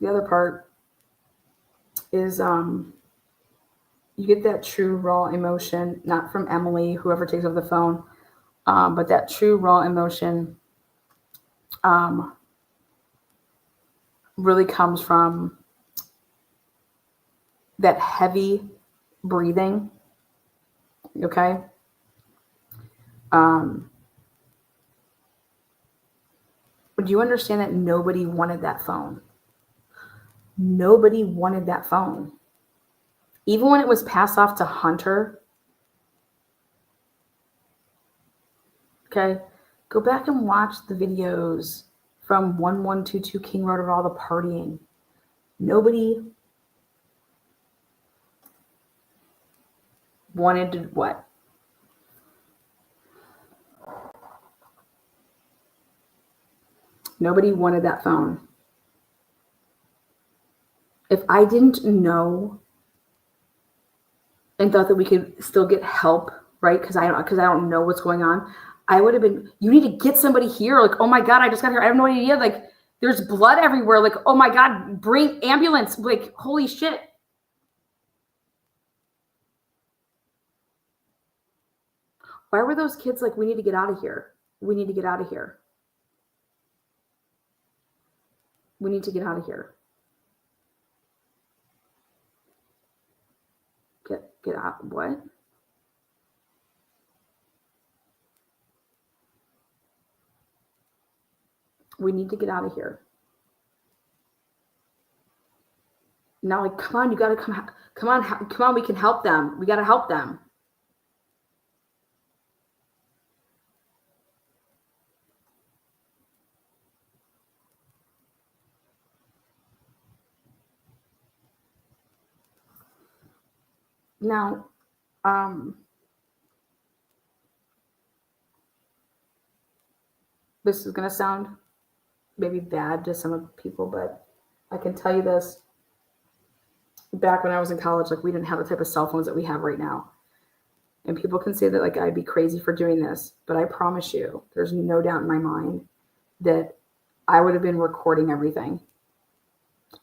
Speaker 4: The other part is you get that true raw emotion, not from Emily, whoever takes over the phone, but that true raw emotion really comes from that heavy breathing. Okay. But do you understand that nobody wanted that phone? Nobody wanted that phone. Even when it was passed off to Hunter. Okay. Go back and watch the videos from 1122 King Road of all the partying. Nobody wanted to what? Nobody wanted that phone. If I didn't know and thought that we could still get help, right? Because I don't know what's going on, I would have been, you need to get somebody here. Like, oh my God, I just got here. I have no idea. Like, there's blood everywhere. Like, oh my God, bring ambulance. Like, holy shit. Why were those kids like, we need to get out of here? We need to get out of here. We need to get out of here. Get out. What? We need to get out of here. Now, like, come on, you got to come on, we can help them. We got to help them. Now, this is going to sound maybe bad to some of the people, but I can tell you this. Back when I was in college, like, we didn't have the type of cell phones that we have right now. And people can say that, like, I'd be crazy for doing this, but I promise you, there's no doubt in my mind that I would have been recording everything.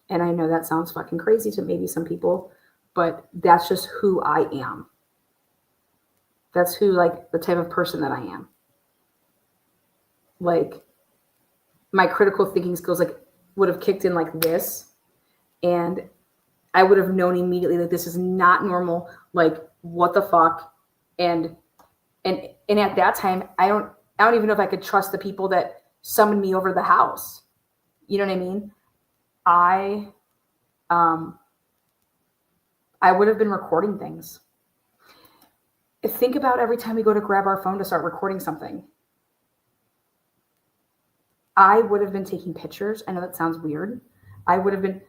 Speaker 4: And I know that sounds fucking crazy to maybe some people, but that's just who I am. That's who, like, the type of person that I am. Like, my critical thinking skills, like, would have kicked in like this, and I would have known immediately that this is not normal. Like, what the fuck? And at that time, I don't even know if I could trust the people that summoned me over the house. You know what I mean? I would have been recording things. Think about every time we go to grab our phone to start recording something. I would have been taking pictures. I know that sounds weird. I would have been,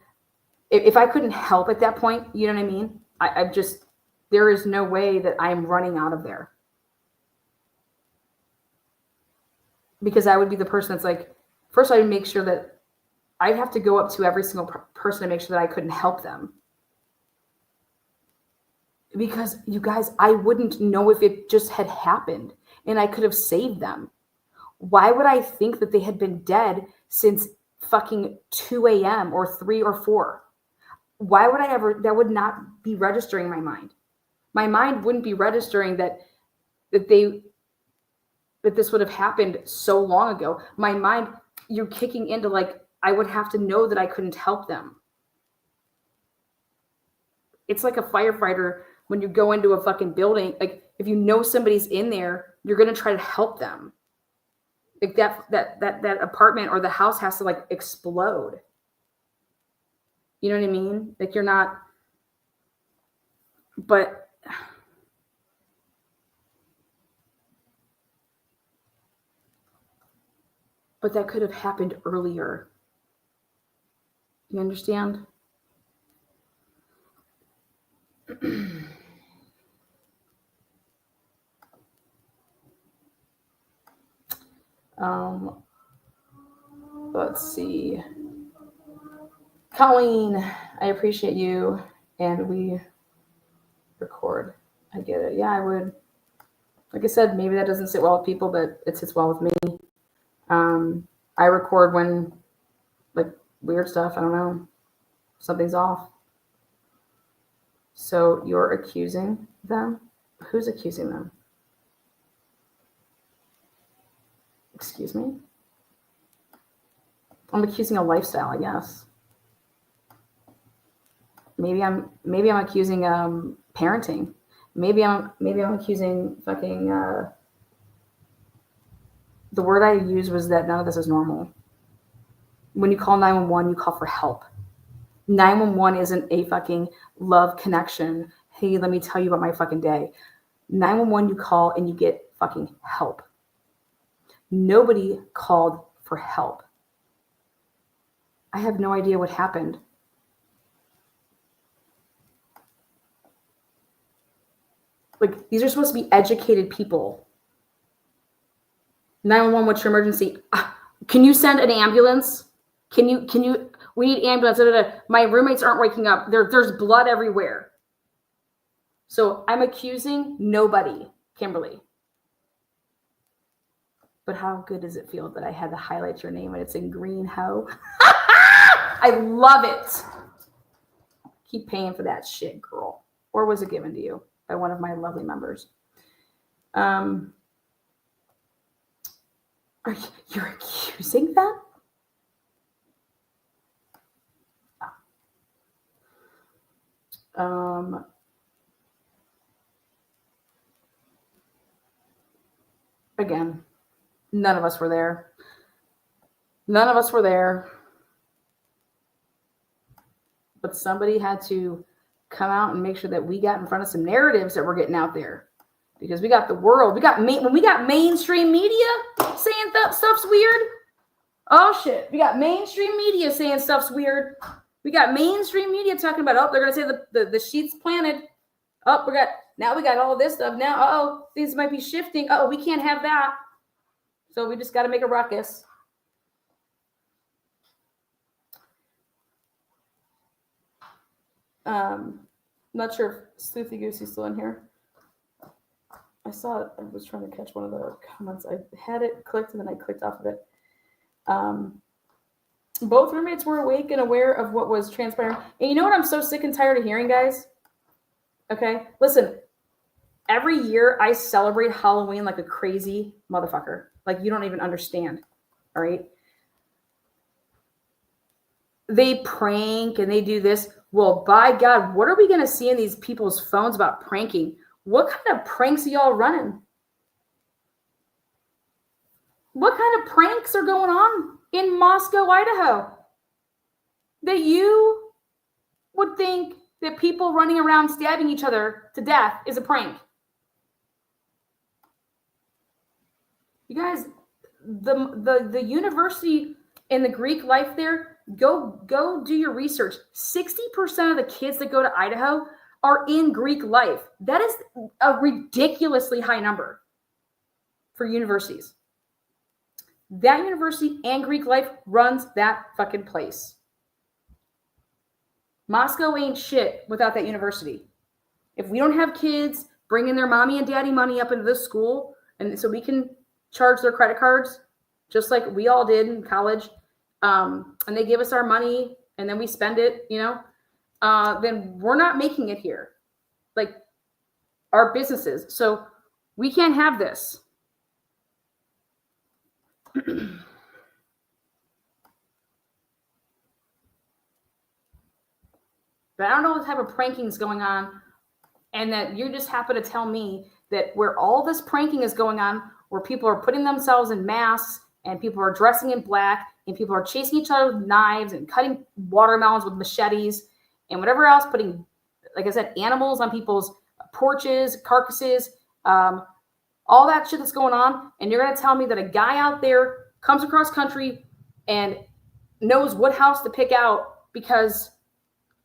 Speaker 4: if I couldn't help at that point, you know what I mean? I just, there is no way that I'm running out of there. Because I would be the person that's like, first I would make sure that I'd have to go up to every single person to make sure that I couldn't help them. Because you guys, I wouldn't know if it just had happened and I could have saved them. Why would I think that they had been dead since fucking 2 a.m. or 3 or 4? Why would I ever, that would not be registering my mind. My mind wouldn't be registering that that this would have happened so long ago. My mind, you're kicking into like, I would have to know that I couldn't help them. It's like a firefighter when you go into a fucking building. Like if you know somebody's in there, you're going to try to help them. Like that apartment or the house has to like explode. You know what I mean? Like you're not, but that could have happened earlier. You understand? Let's see. Colleen, I appreciate you, and we record. I get it. Yeah, I would. Like I said, maybe that doesn't sit well with people, but it sits well with me. I record when, like, weird stuff, I don't know, something's off. So you're accusing them? Who's accusing them? Excuse me? I'm accusing a lifestyle, I guess. Maybe I'm accusing parenting. Maybe I'm accusing fucking the word I used was that none of this is normal. When you call 911, you call for help. 911 isn't a fucking love connection. Hey, let me tell you about my fucking day. 911, you call and you get fucking help. Nobody called for help. I have no idea what happened. Like, these are supposed to be educated people. 911, what's your emergency? Can you send an ambulance? Can you, we need ambulance. My roommates aren't waking up. There's blood everywhere. So I'm accusing nobody, Kimberly. But how good does it feel that I had to highlight your name and it's in green, ho? I love it. Keep paying for that shit, girl. Or was it given to you by one of my lovely members? You're accusing them? Again, none of us were there. None of us were there. But somebody had to come out and make sure that we got in front of some narratives that we're getting out there. Because we got the world. When we got mainstream media saying stuff's weird. Oh, shit. We got mainstream media saying stuff's weird. We got mainstream media talking about, they're going to say the sheet's planted. We got all this stuff. Now, things might be shifting. We can't have that. So we just got to make a ruckus. Not sure if Sleuthy Goosey's still in here. I saw it. I was trying to catch one of the comments. I had it clicked and then I clicked off of it. Both roommates were awake and aware of what was transpiring. And you know what I'm so sick and tired of hearing, guys? Okay, listen. Every year I celebrate Halloween like a crazy motherfucker. Like you don't even understand. All right. They prank and they do this. Well, by God, what are we going to see in these people's phones about pranking? What kind of pranks are y'all running? What kind of pranks are going on in Moscow, Idaho? That you would think that people running around stabbing each other to death is a prank. You guys, the university and the Greek life there, go do your research. 60% of the kids that go to Idaho are in Greek life. That is a ridiculously high number for universities. That university and Greek life runs that fucking place. Moscow ain't shit without that university. If we don't have kids bringing their mommy and daddy money up into this school, and so we can charge their credit cards, just like we all did in college, and they give us our money and then we spend it, then we're not making it here. Like our businesses. So We can't have this. But I don't know what type of pranking is going on, and that you just happen to tell me that where all this pranking is going on, where people are putting themselves in masks and people are dressing in black and people are chasing each other with knives and cutting watermelons with machetes and whatever else, putting, like I said, animals on people's porches, carcasses, all that shit that's going on. And you're going to tell me that a guy out there comes across country and knows what house to pick out because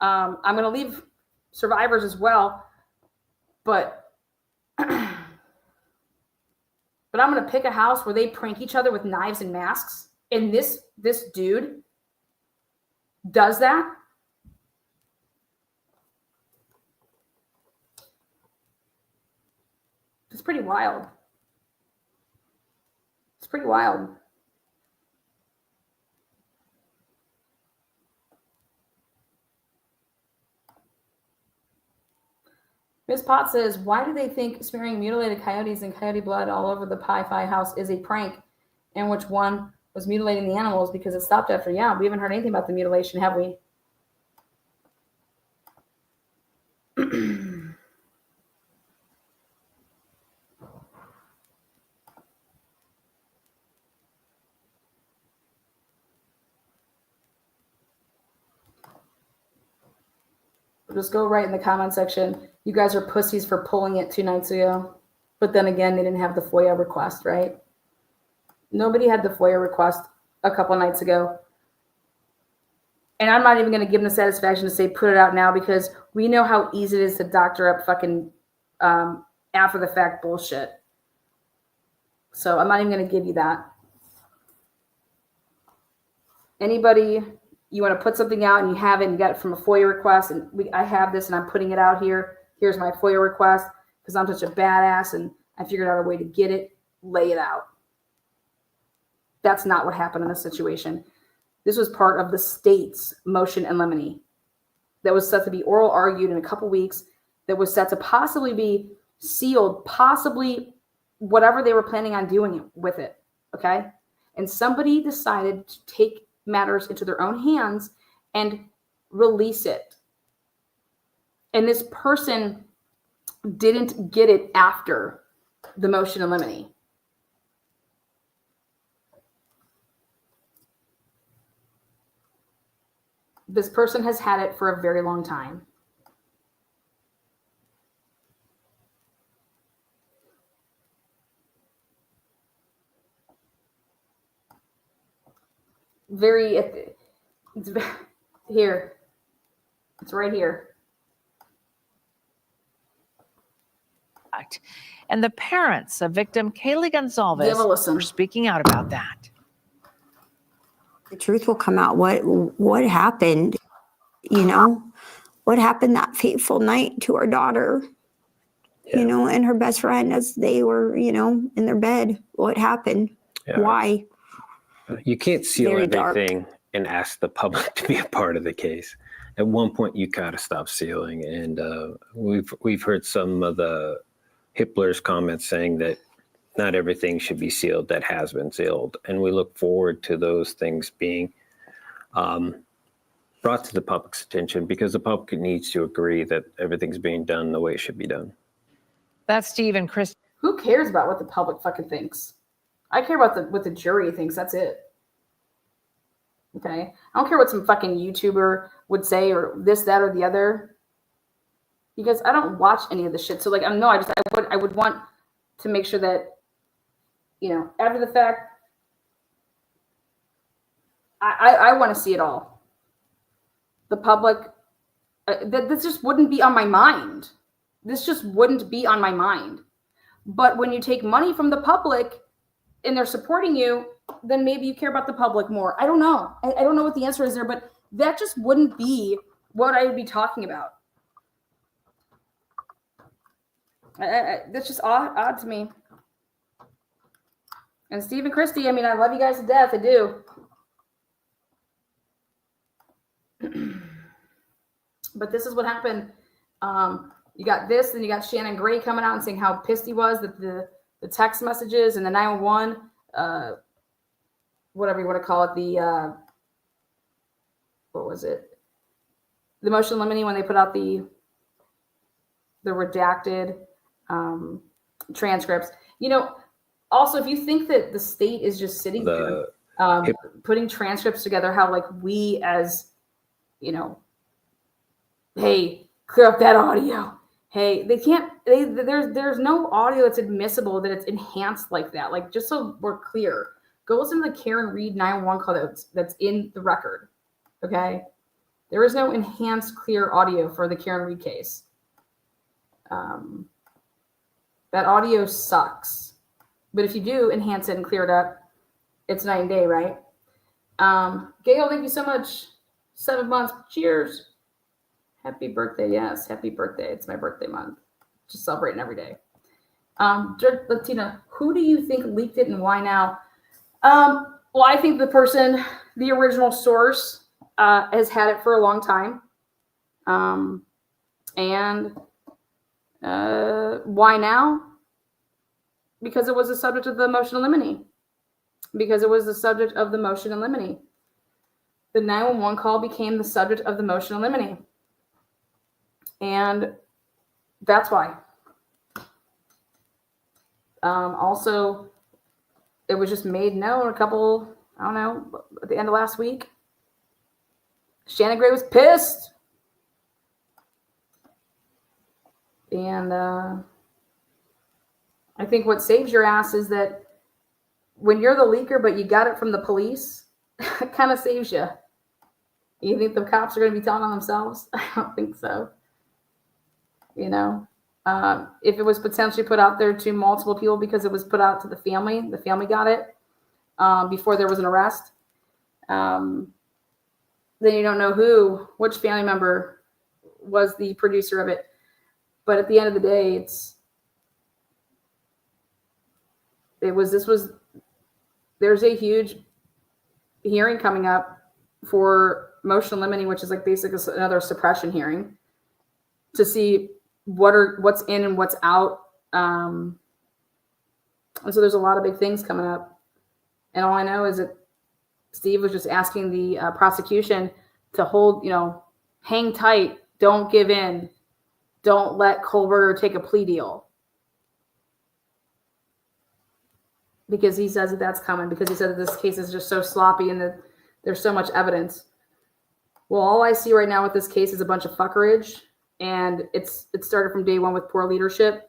Speaker 4: I'm going to leave survivors as well, but I'm going to pick a house where they prank each other with knives and masks. And this dude does that. It's pretty wild. It's pretty wild. Ms. Potts says, why do they think smearing mutilated coyotes and coyote blood all over the Pi-Fi house is a prank? And which one was mutilating the animals because it stopped after? Yeah, we haven't heard anything about the mutilation, have we? Just go right in the comment section. You guys are pussies for pulling it 2 nights ago. But then again, they didn't have the FOIA request, right? Nobody had the FOIA request a couple nights ago. And I'm not even going to give them the satisfaction to say put it out now because we know how easy it is to doctor up fucking after the fact bullshit. So I'm not even going to give you that. Anybody, you want to put something out and you have it and you got it from a FOIA request and I have this and I'm putting it out here. Here's my FOIA request because I'm such a badass and I figured out a way to get it, lay it out. That's not what happened in this situation. This was part of the state's motion in limine that was set to be oral argued in a couple weeks, that was set to possibly be sealed, possibly whatever they were planning on doing with it, okay? And somebody decided to take matters into their own hands and release it. And this person didn't get it after the motion in limine. This person has had it for a very long time. It's here. It's right here.
Speaker 3: And the parents of victim Kaylee Gonzalez were speaking out about that.
Speaker 1: The truth will come out. What happened, what happened that fateful night to our daughter, and her best friend as they were, in their bed. What happened? Yeah. Why?
Speaker 2: You can't seal everything and ask the public to be a part of the case. At one point, you got to stop sealing. And we've heard some of the Hippler's comments saying that not everything should be sealed that has been sealed. And we look forward to those things being brought to the public's attention because the public needs to agree that everything's being done the way it should be done.
Speaker 3: That's Steve and Chris.
Speaker 4: Who cares about what the public fucking thinks? I care about what the jury thinks. That's it. Okay? I don't care what some fucking YouTuber would say or this, that, or the other. Because I don't watch any of the shit. So, I would want to make sure that, after the fact, I want to see it all. The public, this just wouldn't be on my mind. This just wouldn't be on my mind. But when you take money from the public and they're supporting you, then maybe you care about the public more. I don't know. I don't know what the answer is there, but that just wouldn't be what I would be talking about. That's just odd to me. And Steve and Christy, I love you guys to death. I do. But this is what happened You got this, then you got Shannon Gray coming out and saying how pissed he was that the text messages and the 911, whatever you want to call it, the what was it? The motion limiting when they put out the redacted transcripts. You know, also, if you think that the state is just sitting there putting transcripts together, how like we as, you know, hey, clear up that audio. Hey, they can't, there's no audio that's admissible that it's enhanced like that. Like, just so we're clear, go listen to the Karen Reed 911 call that's in the record. Okay. There is no enhanced clear audio for the Karen Reed case. That audio sucks. But if you do enhance it and clear it up, it's night and day, right? Gail, thank you so much. 7 months. Cheers. Happy birthday. Yes, happy birthday. It's my birthday month. Just celebrating every day. Latina, who do you think leaked it and why now? Well, I think the person, the original source, has had it for a long time. And why now? Because it was the subject of the motion in limine. Because it was the subject of the motion in limine. The 911 call became the subject of the motion in limine. And that's why. Also, it was just made known at the end of last week. Shannon Gray was pissed. And I think what saves your ass is that when you're the leaker, but you got it from the police, it kind of saves you. You think the cops are going to be telling on themselves? I don't think so. You know, if it was potentially put out there to multiple people because it was put out to the family got it before there was an arrest, then you don't know which family member was the producer of it. But at the end of the day, there's a huge hearing coming up for motion in limine, which is like basically another suppression hearing to see what's in and what's out. And so there's a lot of big things coming up. And all I know is that Steve was just asking the prosecution to hold, hang tight, don't give in, don't let Kohlberger take a plea deal. Because he says that that's coming, because he said that this case is just so sloppy and that there's so much evidence. Well, all I see right now with this case is a bunch of fuckerage, and it started from day one with poor leadership,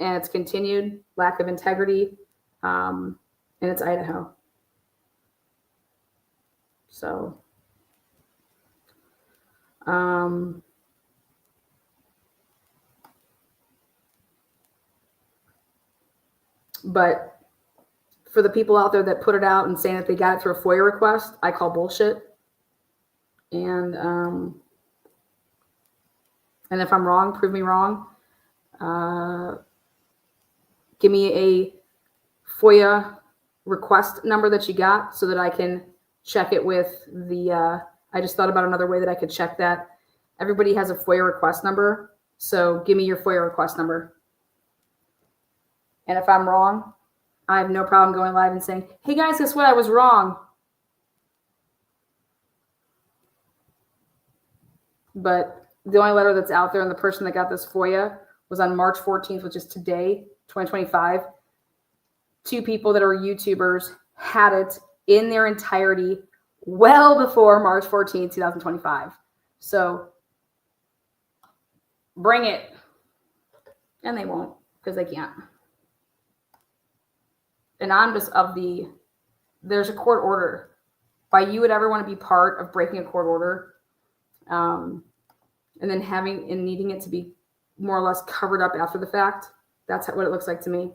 Speaker 4: and it's continued, lack of integrity, and it's Idaho. So, but for the people out there that put it out and saying that they got it through a FOIA request, I call bullshit. And if I'm wrong, prove me wrong. Give me a FOIA request number that you got so that I can check it with I just thought about another way that I could check that. Everybody has a FOIA request number. So give me your FOIA request number. And if I'm wrong, I have no problem going live and saying, hey guys, guess what? I was wrong. But the only letter that's out there and the person that got this FOIA was on March 14th, which is today, 2025. 2 people that are YouTubers had it in their entirety well before March 14th, 2025. So bring it. And they won't, because they can't. And I'm just there's a court order. Why you would ever want to be part of breaking a court order, and then needing it to be more or less covered up after the fact. That's what it looks like to me.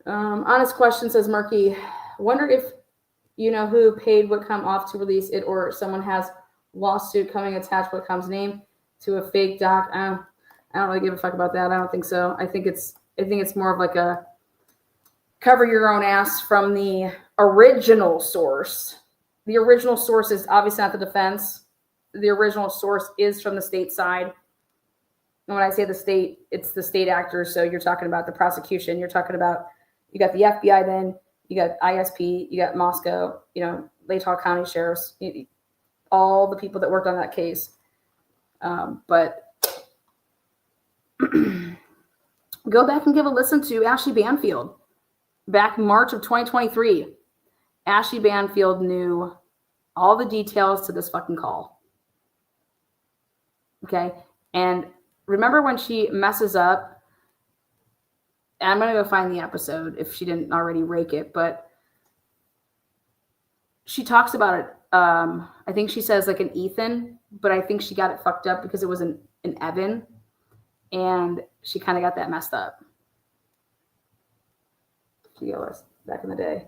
Speaker 4: Honest question, says Marky. Wonder if you know who paid Whitcomb off to release it, or someone has lawsuit coming attached Whitcomb's name to a fake doc. I don't really give a fuck about that. I don't think so. I think it's more of like a cover your own ass from the original source. The original source is obviously not the defense. The original source is from the state side. And when I say the state, it's the state actors. So you're talking about the prosecution. You're talking about, you got the FBI then, you got ISP, you got Moscow, you know, Latah County sheriffs, all the people that worked on that case. But go back and give a listen to Ashley Banfield. Back in March of 2023, Ashley Banfield knew all the details to this fucking call. Okay? And remember when she messes up, and I'm going to go find the episode if she didn't already rake it, but she talks about it. I think she says like an Ethan, but I think she got it fucked up because it was an Evan, and she kind of got that messed up. She was back in the day.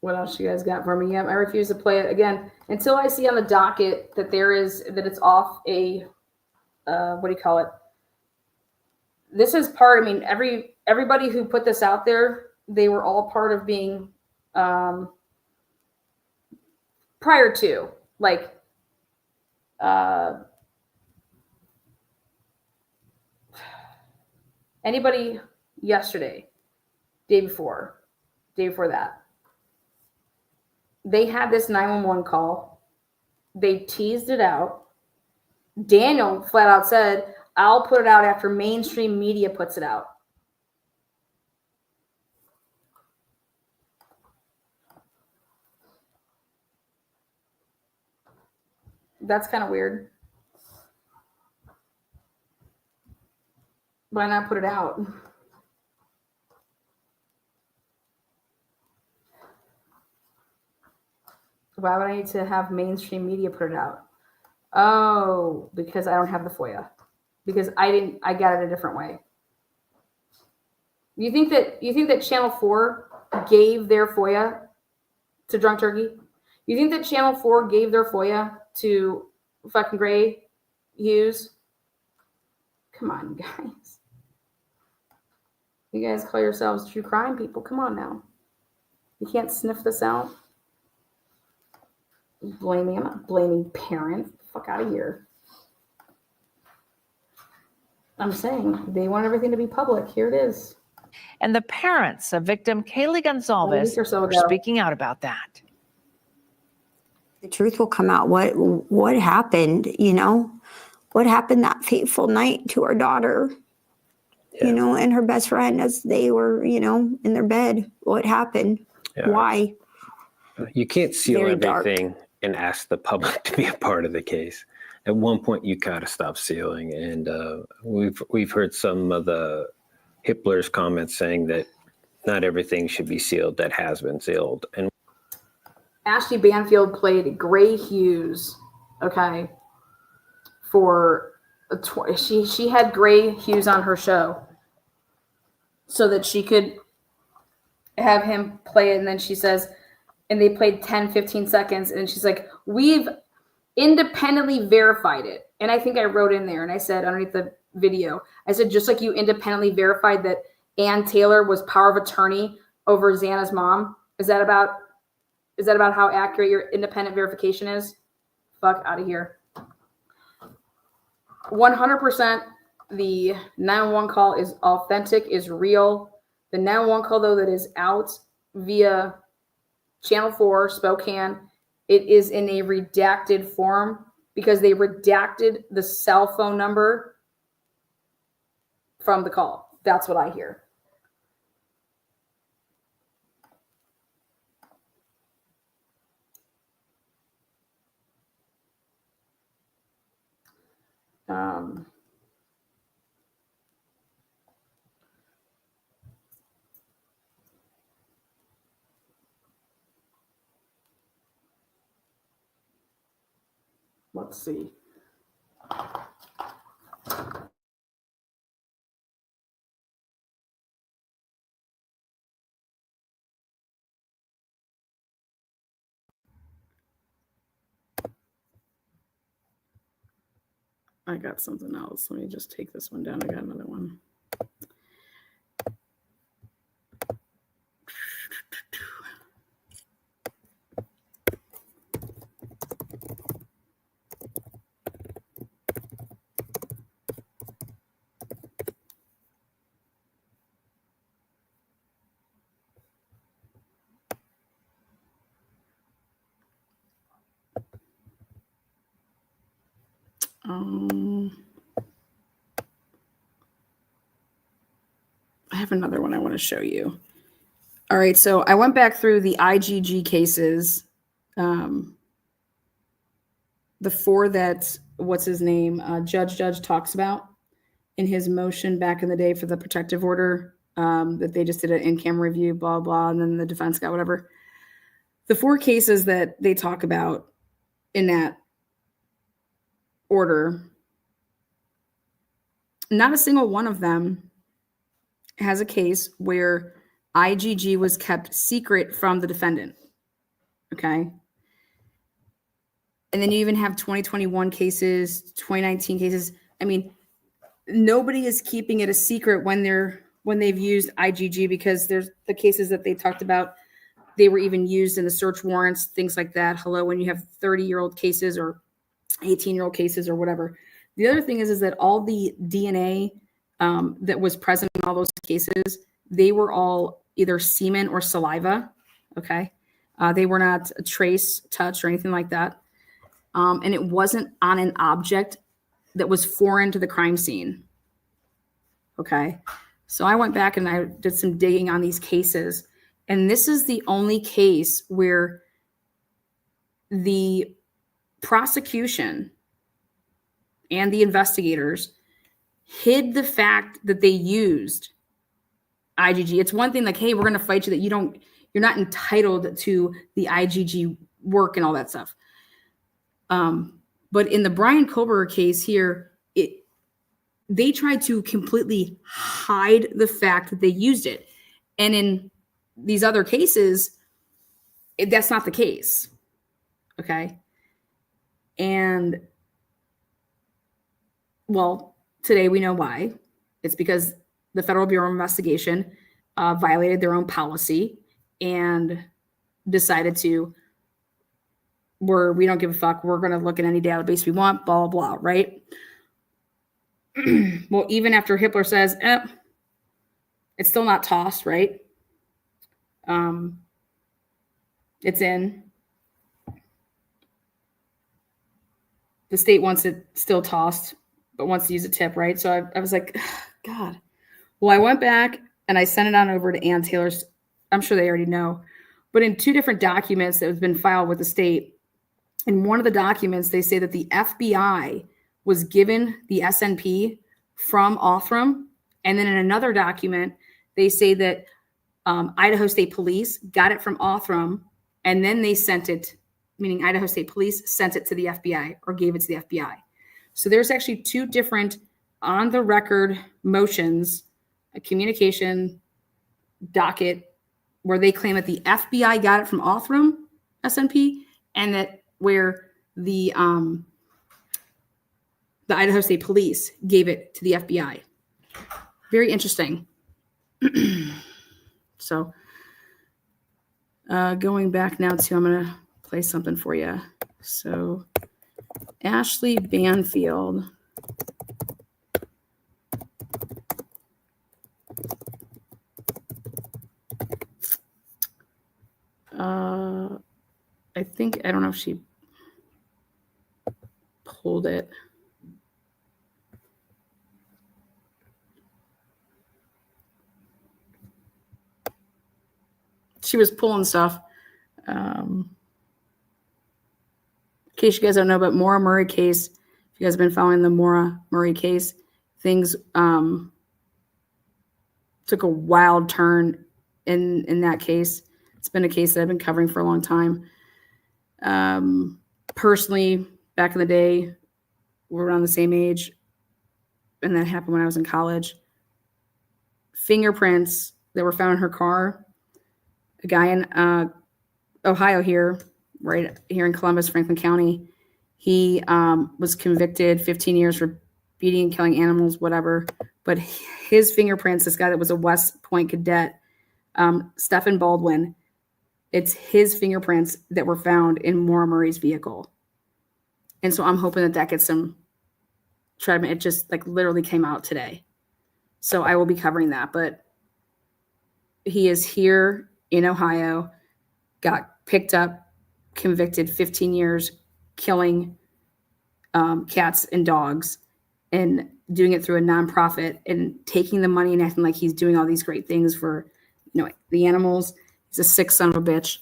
Speaker 4: What else you guys got for me? Yep, I refuse to play it again until I see on the docket that it's off a what do you call it? This is part. I mean, everybody who put this out there, they were all part of being prior to, like, anybody yesterday, day before that, they had this 911 call. They teased it out. Daniel flat out said, I'll put it out after mainstream media puts it out. That's kind of weird. Why not put it out? Why would I need to have mainstream media put it out? Oh, because I don't have the FOIA. Because I got it a different way. You think that Channel 4 gave their FOIA to Drunk Turkey? You think that Channel 4 gave their FOIA to fucking Gray Hughes? Come on, you guys. You guys call yourselves true crime people. Come on now. You can't sniff this out. I'm not blaming parents. Fuck out of here. I'm saying they want everything to be public. Here it is.
Speaker 3: And the parents of victim Kaylee Gonzalez are speaking out about that.
Speaker 1: The truth will come out. What happened, you know? What happened that fateful night to our daughter, you know, and her best friend as they were, you know, in their bed. What happened? Yeah. Why?
Speaker 2: You can't seal everything and ask the public to be a part of the case. At one point, you gotta stop sealing, and we've heard some of the Hippler's comments saying that not everything should be sealed that has been sealed. And
Speaker 4: Ashley Banfield played Gray Hughes, okay, for she had Gray Hughes on her show so that she could have him play it, and then she says, and they played 10, 15 seconds, and she's like, we've independently verified it. And I think I wrote in there, and I said underneath the video, I said, just like you independently verified that Ann Taylor was power of attorney over Xana's mom, is that about how accurate your independent verification is? Fuck out of here. 100% the 911 call is authentic, is real. The 911 call, though, that is out via Channel 4, Spokane, it is in a redacted form because they redacted the cell phone number from the call. That's what I hear. Let's see. I got something else. Let me just take this one down. I got another one. I have another one I want to show you. All right, so I went back through the IGG cases, the 4 that, what's his name, Judge talks about in his motion back in the day for the protective order, that they just did an in-camera review, blah, blah, and then the defense got whatever. The 4 cases that they talk about in that order, not a single one of them has a case where IGG was kept secret from the defendant. Okay. And then you even have 2021 cases, 2019 cases. I mean, nobody is keeping it a secret when they've used IGG, because there's the cases that they talked about. They were even used in the search warrants, things like that. Hello, when you have 30-year-old cases or 18-year-old cases or whatever. The other thing is that all the DNA that was present in all those cases, they were all either semen or saliva. Okay. They were not a trace, touch, or anything like that. And it wasn't on an object that was foreign to the crime scene. Okay. So I went back and I did some digging on these cases. And this is the only case where the prosecution and the investigators hid the fact that they used IGG. It's one thing like, hey, we're going to fight you that you're not entitled to the IGG work and all that stuff. But in the Brian Kober case here, they tried to completely hide the fact that they used it. And in these other cases, that's not the case. Okay. And well, today we know why. It's because the Federal Bureau of Investigation violated their own policy and decided to, we don't give a fuck. We're going to look at any database we want, blah, blah, blah, right? Well, even after Hitler says, it's still not tossed, right? It's in. The state wants it still tossed, but wants to use a tip, right? So I was like, God. Well, I went back and I sent it on over to Ann Taylor's. I'm sure they already know. But in 2 different documents that have been filed with the state, in one of the documents, they say that the FBI was given the SNP from Othram. And then in another document, they say that Idaho State Police got it from Othram, and then they sent it, meaning Idaho State Police sent it to the FBI or gave it to the FBI. So there's actually 2 different on-the-record motions, a communication docket, where they claim that the FBI got it from Othram SNP, and that where the Idaho State Police gave it to the FBI. Very interesting. So going back now to, I'm going to play something for you. So Ashley Banfield. I don't know if she pulled it. She was pulling stuff. In case you guys don't know, but Maura Murray case, if you guys have been following the Maura Murray case, things took a wild turn in that case. It's been a case that I've been covering for a long time. Personally, back in the day, we're around the same age, and that happened when I was in college. Fingerprints that were found in her car. A guy in Ohio here, right here in Columbus, Franklin County, he was convicted 15 years for beating and killing animals, whatever. But his fingerprints, this guy that was a West Point cadet, Stephen Baldwin, it's his fingerprints that were found in Maura Murray's vehicle. And so I'm hoping that gets some treatment. It just like literally came out today. So I will be covering that. But he is here in Ohio, got picked up, convicted 15 years, killing cats and dogs and doing it through a nonprofit and taking the money and acting like he's doing all these great things for, the animals. He's a sick son of a bitch.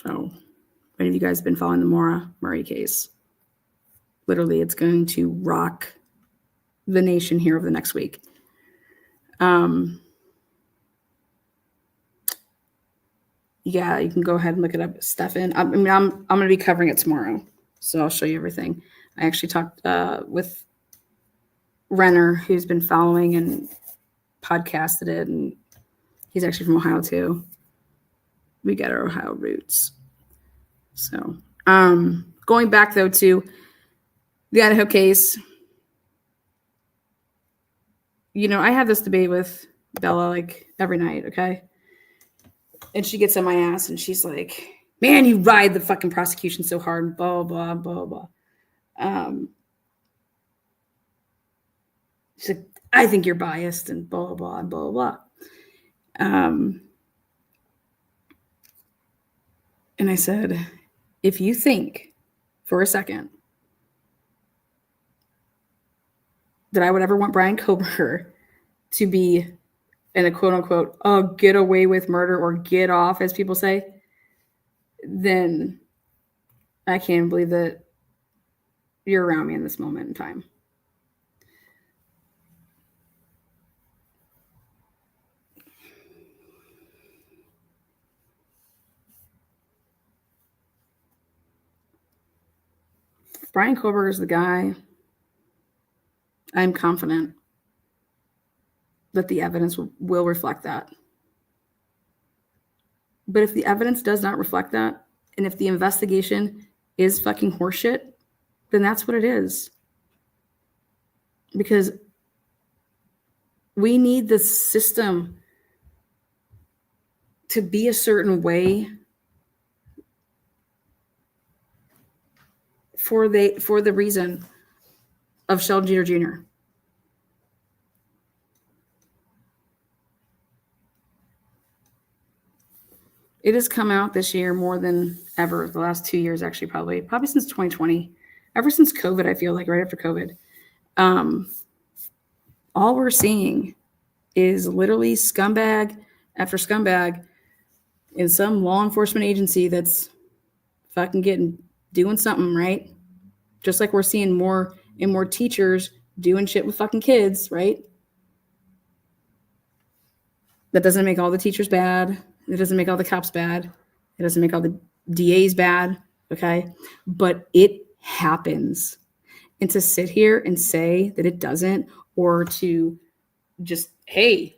Speaker 4: So any of you guys been following the Mowery case? Literally, it's going to rock the nation here over the next week. Yeah, you can go ahead and look it up, Stefan. I'm going to be covering it tomorrow, so I'll show you everything. I actually talked with Renner, who's been following and podcasted it, and he's actually from Ohio too. We got our Ohio roots. So, going back though to the Idaho case, I have this debate with Bella like every night, okay? And she gets on my ass and she's like, man, you ride the fucking prosecution so hard, and blah, blah, blah, blah. She's like, I think you're biased and blah, blah, blah, blah. And I said, if you think for a second that I would ever want Bryan Kohberger to be in a quote unquote, get away with murder or get off, as people say, then I can't believe that you're around me in this moment in time. Bryan Kohberger is the guy. I'm confident that the evidence will reflect that. But if the evidence does not reflect that, and if the investigation is fucking horseshit, then that's what it is. Because we need the system to be a certain way for the reason of Sheldon Jeter Jr. It has come out this year more than ever, the last 2 years, actually, probably since 2020, ever since COVID, I feel like right after COVID. All we're seeing is literally scumbag after scumbag in some law enforcement agency that's fucking doing something, right? Just like we're seeing more and more teachers doing shit with fucking kids, right? That doesn't make all the teachers bad. It doesn't make all the cops bad. It doesn't make all the DAs bad, okay? But it happens. And to sit here and say that it doesn't, or to just, hey,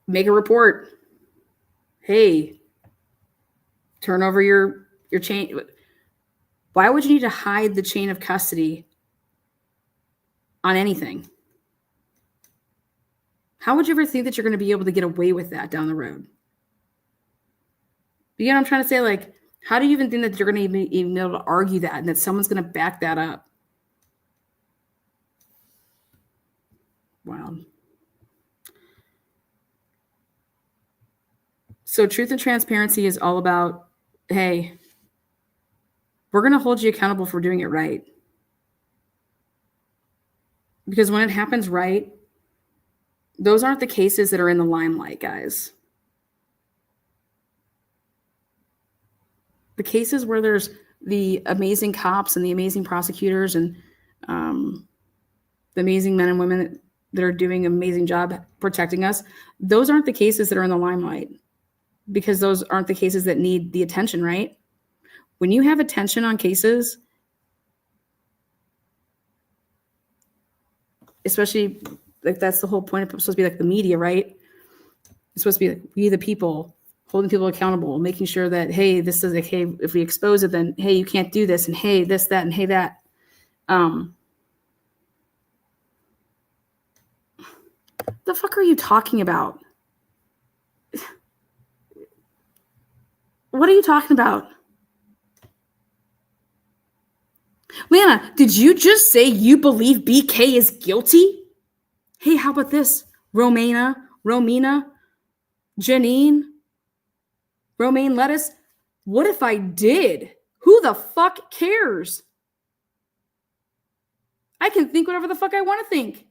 Speaker 4: make a report. Hey, turn over your chain. Why would you need to hide the chain of custody on anything? How would you ever think that you're going to be able to get away with that down the road? You know what I'm trying to say? Like, how do you even think that you're going to even be able to argue that and that someone's going to back that up? Wow. So truth and transparency is all about, hey, we're going to hold you accountable for doing it right. Because when it happens right, those aren't the cases that are in the limelight, guys. The cases where there's the amazing cops and the amazing prosecutors and the amazing men and women that are doing an amazing job protecting us, those aren't the cases that are in the limelight, because those aren't the cases that need the attention, right? When you have attention on cases, especially, like, that's the whole point. It's supposed to be like the media, right? It's supposed to be like we the people, holding people accountable, making sure that, hey, this is like, hey, if we expose it, then, hey, you can't do this, and hey, this, that, and hey, that. The fuck are you talking about? What are you talking about? Lana, did you just say you believe BK is guilty? Hey, how about this? Romina, Janine, romaine lettuce. What if I did? Who the fuck cares? I can think whatever the fuck I want to think.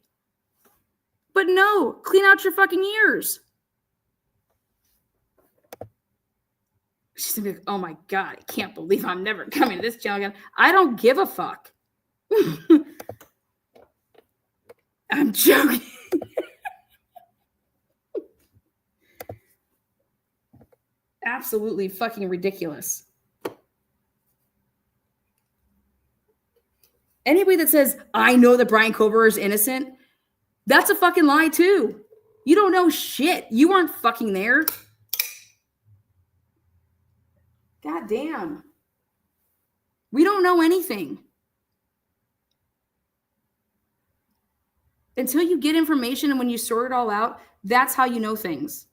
Speaker 4: But no, clean out your fucking ears. She's gonna be like, oh my God, I can't believe I'm never coming to this channel again. I don't give a fuck. I'm joking. Absolutely fucking ridiculous. Anybody that says, I know that Brian Kober is innocent, that's a fucking lie too. You don't know shit. You weren't fucking there. God damn. We don't know anything. Until you get information and when you sort it all out, that's how you know things.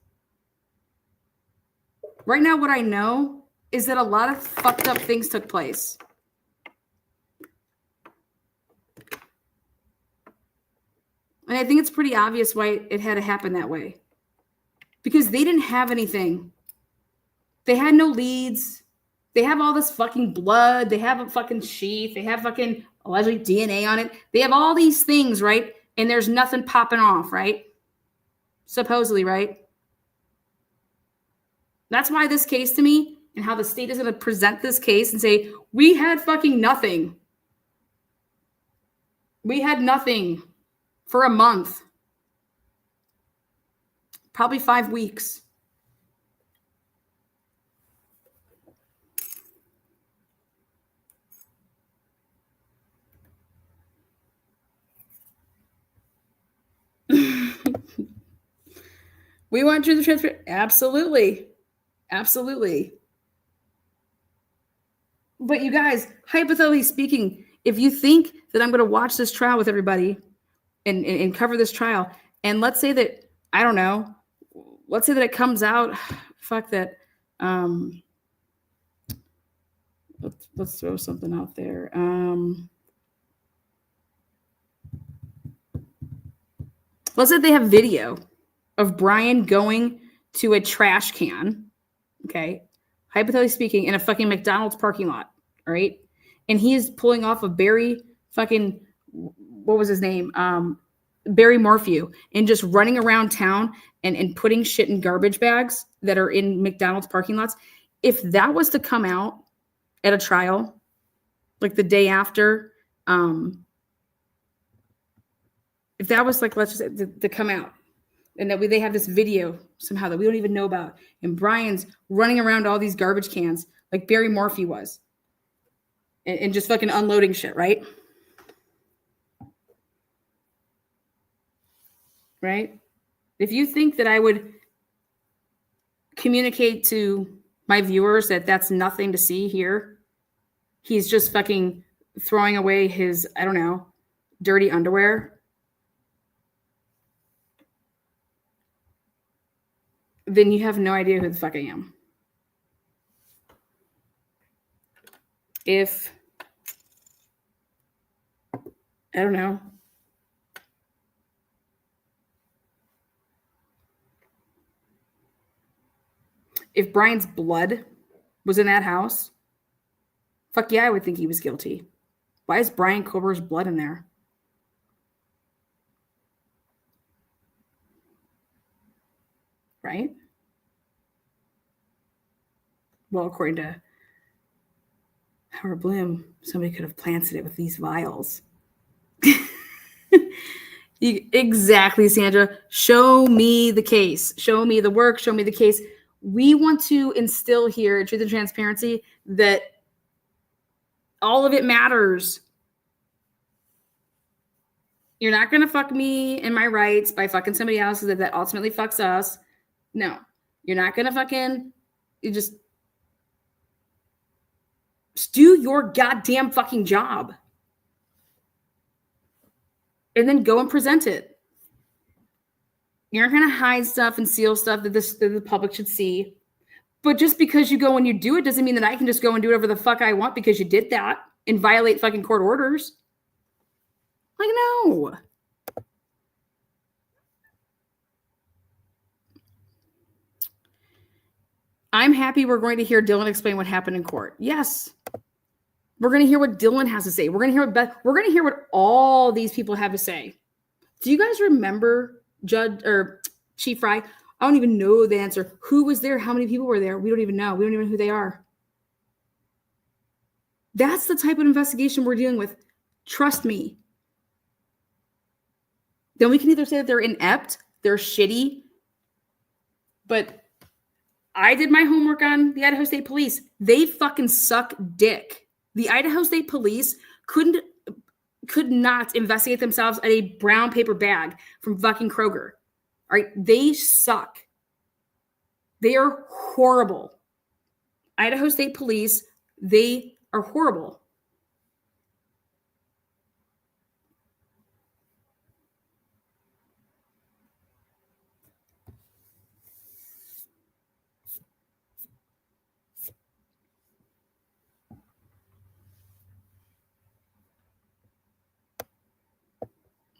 Speaker 4: Right now, what I know is that a lot of fucked up things took place. And I think it's pretty obvious why it had to happen that way. Because they didn't have anything. They had no leads. They have all this fucking blood. They have a fucking sheath. They have fucking allegedly DNA on it. They have all these things, right? And there's nothing popping off, right? Supposedly, right? That's why this case to me and how the state is going to present this case and say, we had fucking nothing. We had nothing for a month. Probably 5 weeks. We want truth and transparency. Absolutely. Absolutely. But you guys, hypothetically speaking, if you think that I'm going to watch this trial with everybody and cover this trial, and let's say that, I don't know, let's say that it comes out, fuck that. Let's throw something out there. Let's say they have video of Brian going to a trash can, okay, hypothetically speaking, in a fucking McDonald's parking lot, all right? And he is pulling off a Barry fucking, what was his name? Barry Morphew, and just running around town and putting shit in garbage bags that are in McDonald's parking lots. If that was to come out at a trial, like the day after, if that was like, let's just say to come out, and that they have this video somehow that we don't even know about, and Brian's running around all these garbage cans like Barry Morphew was, and just fucking unloading shit, right? Right? If you think that I would communicate to my viewers that that's nothing to see here, he's just fucking throwing away his, I don't know, dirty underwear, then you have no idea who the fuck I am. If, I don't know, if Brian's blood was in that house, fuck yeah, I would think he was guilty. Why is Brian Kober's blood in there? Right? Well, according to Howard Bloom, somebody could have planted it with these vials. Exactly, Sandra. Show me the case. Show me the work. Show me the case. We want to instill here Truth and Transparency that all of it matters. You're not going to fuck me and my rights by fucking somebody else that ultimately fucks us. No, you're not going to fucking, you just do your goddamn fucking job. And then go and present it. You're not going to hide stuff and seal stuff that the public should see. But just because you go and you do it doesn't mean that I can just go and do whatever the fuck I want because you did that and violate fucking court orders. Like, no. I'm happy we're going to hear Dylan explain what happened in court. Yes. We're going to hear what Dylan has to say. We're going to hear what Beth, we're going to hear what all these people have to say. Do you guys remember Judge or Chief Fry? I don't even know the answer. Who was there? How many people were there? We don't even know. We don't even know who they are. That's the type of investigation we're dealing with. Trust me. Then we can either say that they're inept, they're shitty, but I did my homework on the Idaho State Police. They fucking suck dick. The Idaho State Police could not investigate themselves at a brown paper bag from fucking Kroger. All right? They suck. They are horrible. Idaho State Police, they are horrible.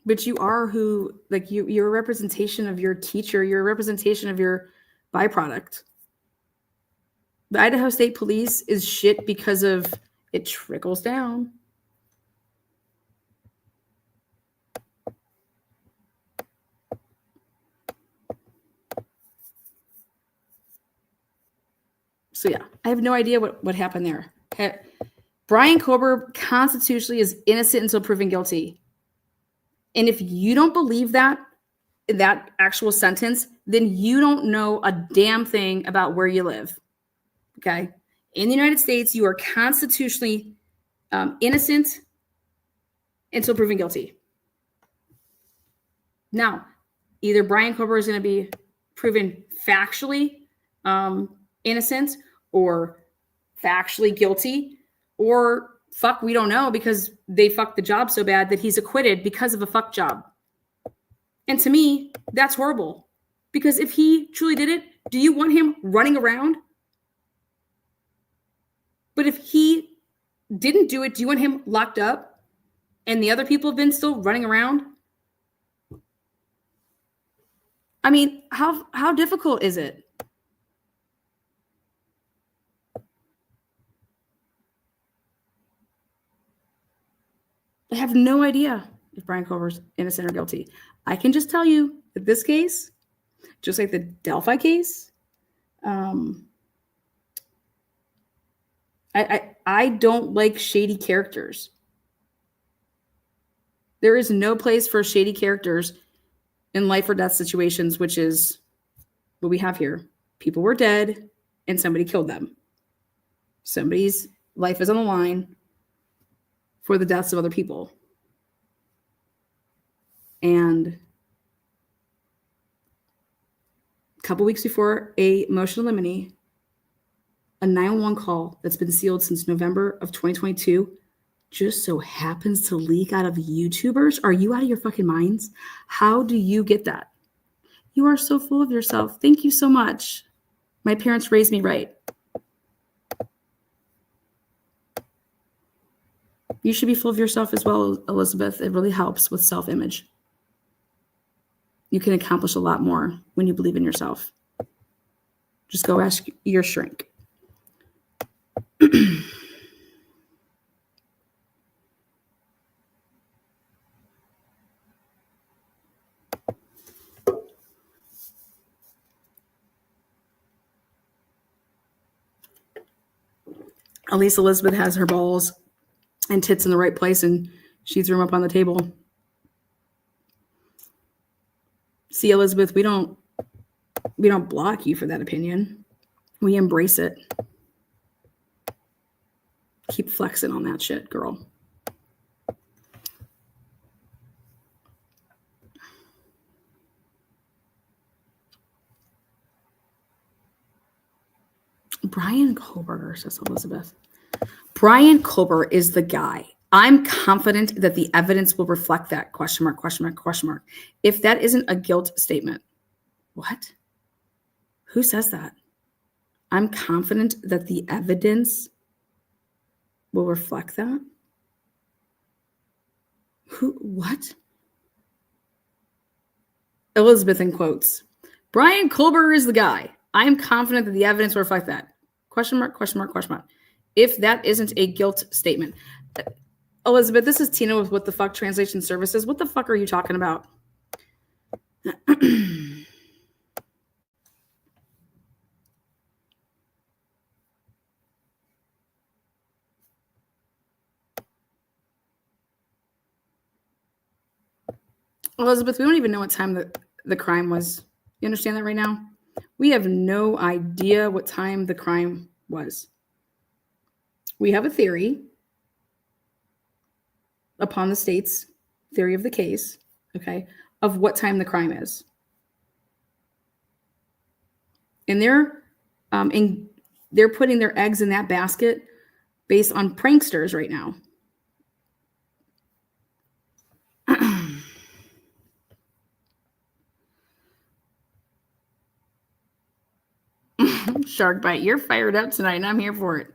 Speaker 4: But you are who, like, you're a representation of your teacher. You're a representation of your byproduct. The Idaho State Police is shit because of it trickles down. So yeah, I have no idea what happened there. Brian Kober constitutionally is innocent until proven guilty. And if you don't believe that actual sentence, then you don't know a damn thing about where you live. Okay? In the United States, you are constitutionally innocent until proven guilty. Now, either Brian Kober is going to be proven factually innocent or factually guilty, or fuck, we don't know, because they fucked the job so bad that he's acquitted because of a fuck job. And to me, that's horrible. Because if he truly did it, do you want him running around? But if he didn't do it, do you want him locked up and the other people have been still running around? I mean, how difficult is it? I have no idea if Brian Kober's innocent or guilty. I can just tell you that this case, just like the Delphi case, I don't like shady characters. There is no place for shady characters in life or death situations, which is what we have here. People were dead and somebody killed them. Somebody's life is on the line for the deaths of other people. And a couple weeks before a motion to eliminate, a 911 call that's been sealed since November of 2022 just so happens to leak out of YouTubers. Are you out of your fucking minds? How do you get that? You are so full of yourself. Thank you so much. My parents raised me right. You should be full of yourself as well, Elizabeth. It really helps with self-image. You can accomplish a lot more when you believe in yourself. Just go ask your shrink. At least Elizabeth has her balls and tits in the right place, and she threw them up on the table. See, Elizabeth, we don't block you for that opinion. We embrace it. Keep flexing on that shit, girl. Brian Kober, says Elizabeth. Brian Kober is the guy. I'm confident that the evidence will reflect that, question mark, question mark, question mark. If that isn't a guilt statement. What? Who says that? I'm confident that the evidence will reflect that? Who? What? Elizabeth in quotes. Brian Kober is the guy. I am confident that the evidence will reflect that. Question mark, question mark, question mark. If that isn't a guilt statement. Elizabeth, this is Tina with What the Fuck Translation Services. What the fuck are you talking about? Elizabeth, we don't even know what time the crime was. You understand that right now? We have no idea what time the crime was. We have a theory upon the state's theory of the case, okay, of what time the crime is. And they're putting their eggs in that basket based on pranksters right now. Shark bite, you're fired up tonight, and I'm here for it.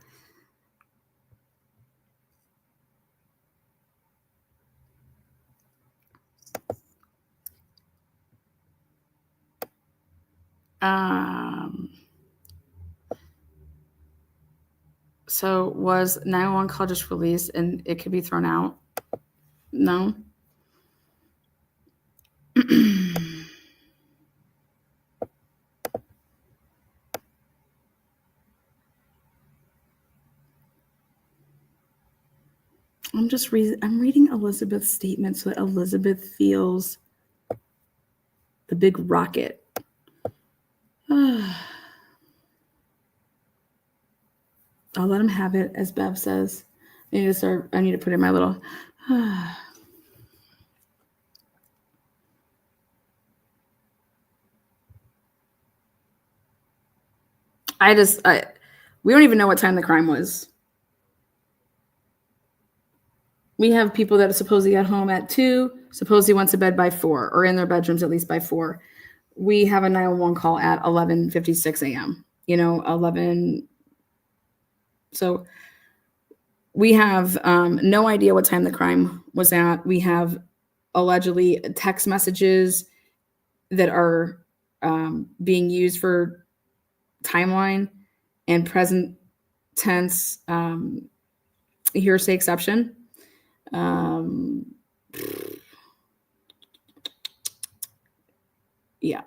Speaker 4: So was 911 call just released and it could be thrown out? No. I'm reading Elizabeth's statement so that Elizabeth feels the big rocket. I'll let him have it, as Bev says. I need to put in my little. We don't even know what time the crime was. We have people that supposedly got home at 2, supposedly went to bed by 4, or in their bedrooms at least by 4. We have a 911 call at 11:56 a.m. 11. So we have no idea what time the crime was at. We have allegedly text messages that are being used for timeline and present tense hearsay exception. Yeah.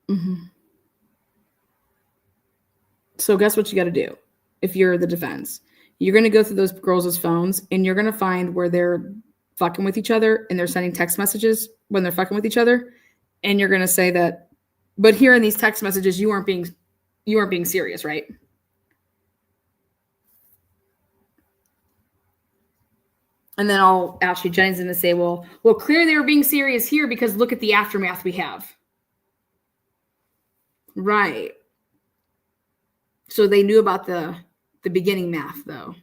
Speaker 4: Mm-hmm. So guess what you got to do if you're the defense? You're going to go through those girls' phones and you're going to find where they're fucking with each other and they're sending text messages when they're fucking with each other. And you're going to say that, but here in these text messages, you weren't being serious, right? And then I'll actually, Jenny's going to say, well, clearly they were being serious here because look at the aftermath we have. Right. So they knew about the beginning math, though,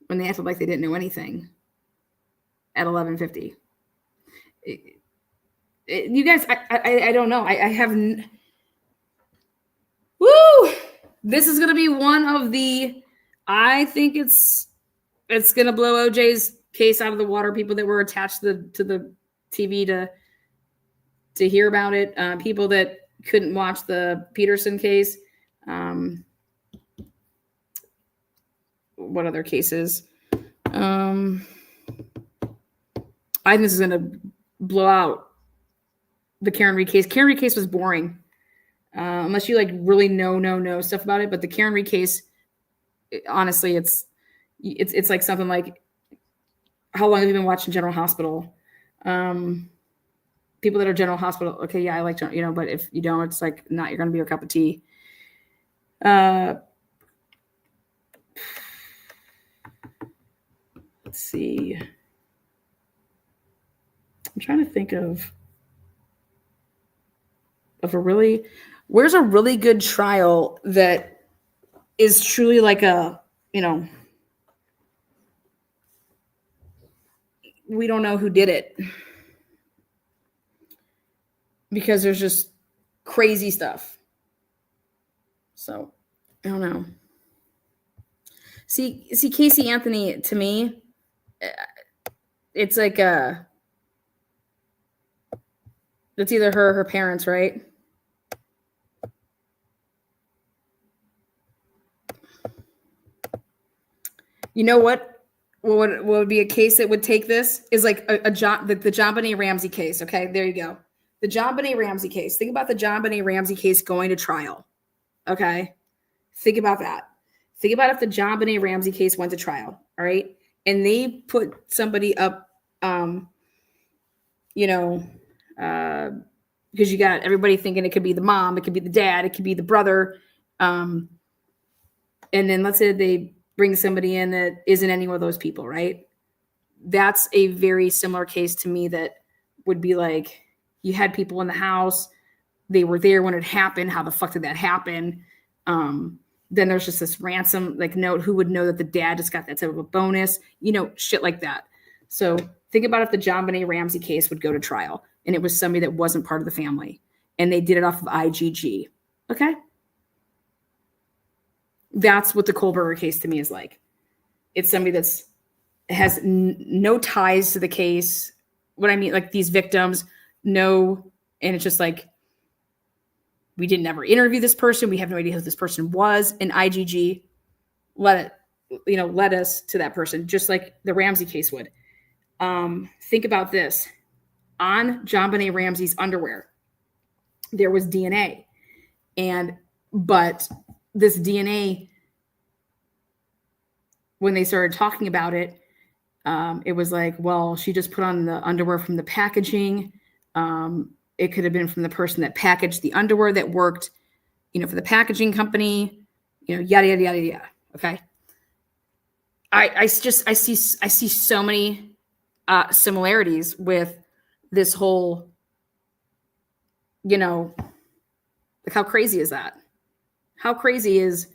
Speaker 4: when they acted like they didn't know anything at 11:50. You guys, I don't know. I haven't. Woo! This is going to be one of the. I think it's going to blow OJ's case out of the water. People that were attached to the TV to hear about it. People that couldn't watch the Peterson case. What other cases? I think this is going to blow out the Karen Reed case. Karen Reed case was boring, unless you really know stuff about it. But the Karen Reed case, honestly, it's like something like, how long have you been watching General Hospital? People that are General Hospital, okay, yeah, I like, but if you don't, it's like not you're going to be your cup of tea. Let's see. I'm trying to think of where's a really good trial that is truly like a, we don't know who did it because there's just crazy stuff. So I don't know. See, Casey Anthony, to me, it's like it's either her or her parents, right? You know what? What would be a case that would take this is like the JonBenet Ramsey case. Okay, there you go. The JonBenet Ramsey case. Think about the JonBenet Ramsey case going to trial. Okay, think about that. Think about if the JonBenet Ramsey case went to trial. All right, and they put somebody up, because you got everybody thinking it could be the mom, it could be the dad, it could be the brother, and then let's say they bring somebody in that isn't any of those people, right? That's a very similar case to me that would be like, you had people in the house, they were there when it happened. How the fuck did that happen? Then there's just this ransom like note. Who would know that the dad just got that type of a bonus? Shit like that. So think about if the JonBenet Ramsey case would go to trial and it was somebody that wasn't part of the family and they did it off of IGG. Okay. That's what the Kohlberger case to me is like. It's somebody has no ties to the case. What I mean, like these victims, no, and it's just like, we didn't ever interview this person. We have no idea who this person was. And IGG led us to that person, just like the Ramsey case would. Think about this. On JonBenet Ramsey's underwear, there was DNA. But this DNA, when they started talking about it, it was like, well, she just put on the underwear from the packaging. It could have been from the person that packaged the underwear that worked, for the packaging company, yada, yada, yada, yada. Okay. I see so many similarities with this whole, like how crazy is that? How crazy is,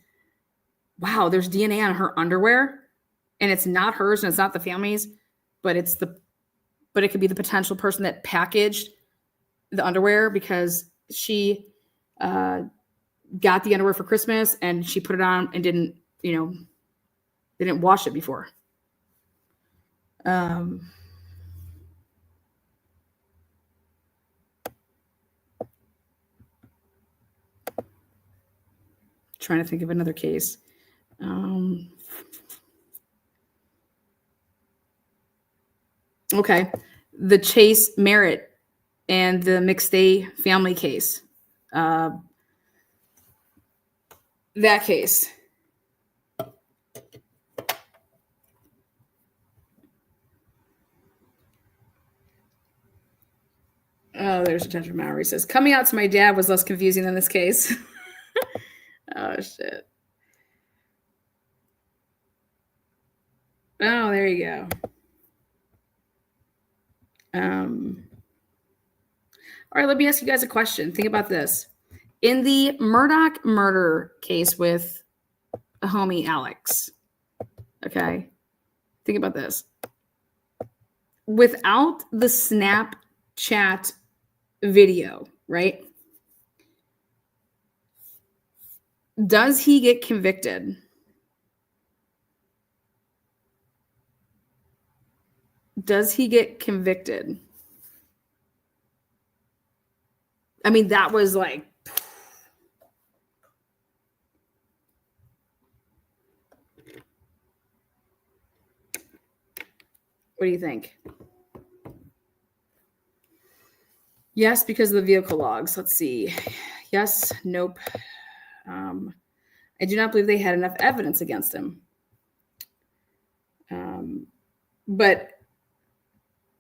Speaker 4: wow, there's DNA on her underwear and it's not hers and it's not the family's, but it could be the potential person that packaged the underwear because she got the underwear for Christmas and she put it on and didn't wash it before. Trying to think of another case. Okay. The Chase Merritt and the McStay family case. That case. Oh, there's Detective Mowery says, coming out to my dad was less confusing than this case. Oh, shit. Oh, there you go. All right, let me ask you guys a question. Think about this. In the Murdaugh murder case with a homie, Alex, okay, think about this. Without the Snapchat video, right? Does he get convicted? Does he get convicted? I mean, that was like, what do you think? Yes, because of the vehicle logs. Let's see. Yes, nope. I do not believe they had enough evidence against him. But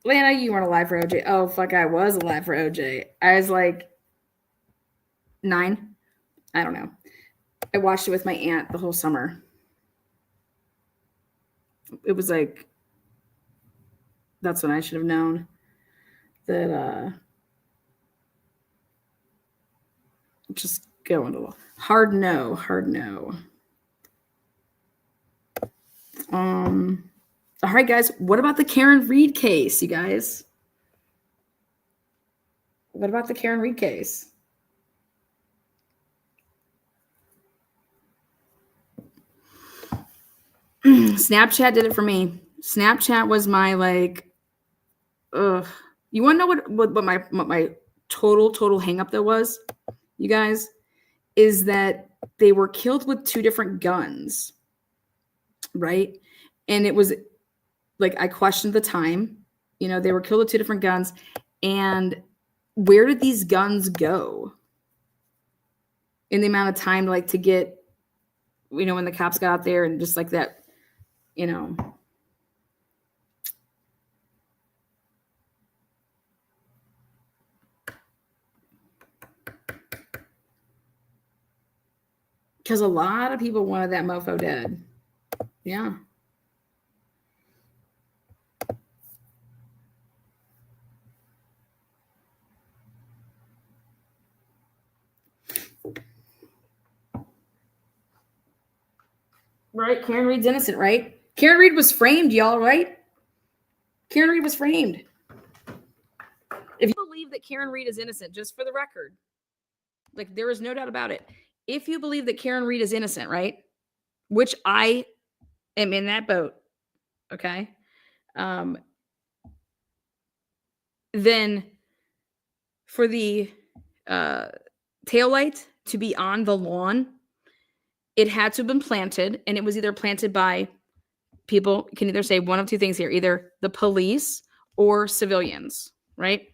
Speaker 4: Lana, you weren't alive for OJ. Oh, fuck, I was alive for OJ. I was like 9. I don't know. I watched it with my aunt the whole summer. It was like, that's when I should have known that just go into hard no. All right, guys. What about the Karen Reed case, you guys? What about the Karen Reed case? Snapchat did it for me. Snapchat was my like, ugh. You want to know what my total hang up there was, you guys? Is that they were killed with 2 different guns, right? And it was like, I questioned the time. You know, they were killed with 2 different guns. And where did these guns go in the amount of time, like, to get, you know, when the cops got out there and just like that, you know. Because a lot of people wanted that mofo dead. Yeah. Right? Karen Reed's innocent, right? Karen Reed was framed, y'all, right? Karen Reed was framed. If you believe that Karen Reed is innocent, just for the record, like, there is no doubt about it. If you believe that Karen Reed is innocent, right? Which I am in that boat, okay? Then for the taillight to be on the lawn, it had to have been planted, and it was either planted by people, can either say one of 2 things here, either the police or civilians, right?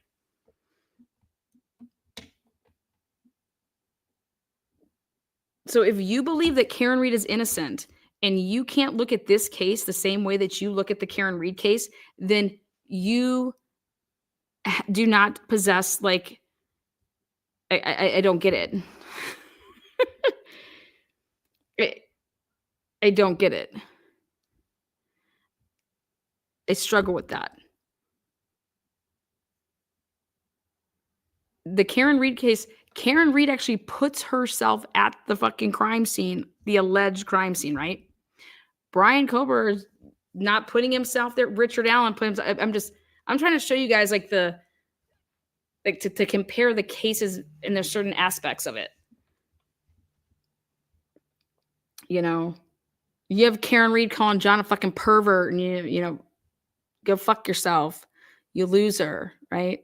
Speaker 4: So if you believe that Karen Reed is innocent and you can't look at this case the same way that you look at the Karen Reed case, then you do not possess, like, I don't get it. I don't get it. I struggle with that. The Karen Reed case, Karen Reed actually puts herself at the fucking crime scene, the alleged crime scene, right? Brian Kober is not putting himself there. Richard Allen put himself. I'm trying to show you guys, like, to compare the cases, and there's certain aspects of it. You know, you have Karen Reed calling John a fucking pervert, and you know, go fuck yourself, you loser, right?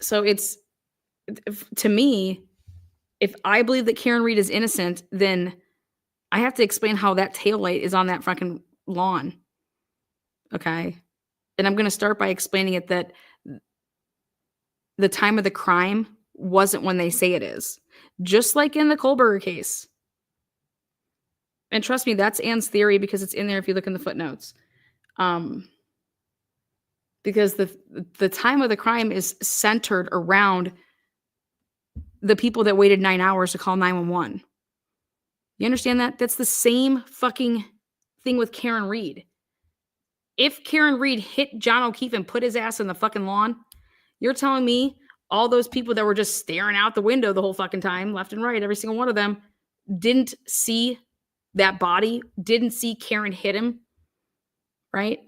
Speaker 4: So it's, to me, if I believe that Karen Reed is innocent, then I have to explain how that taillight is on that fucking lawn. Okay. And I'm going to start by explaining it that the time of the crime wasn't when they say it is. Just like in the Kohlberger case. And trust me, that's Anne's theory, because it's in there if you look in the footnotes. Because the time of the crime is centered around the people that waited 9 hours to call 911. You understand that? That's the same fucking thing with Karen Reed. If Karen Reed hit John O'Keefe and put his ass in the fucking lawn, you're telling me all those people that were just staring out the window the whole fucking time, left and right, every single one of them, didn't see that body, didn't see Karen hit him, right?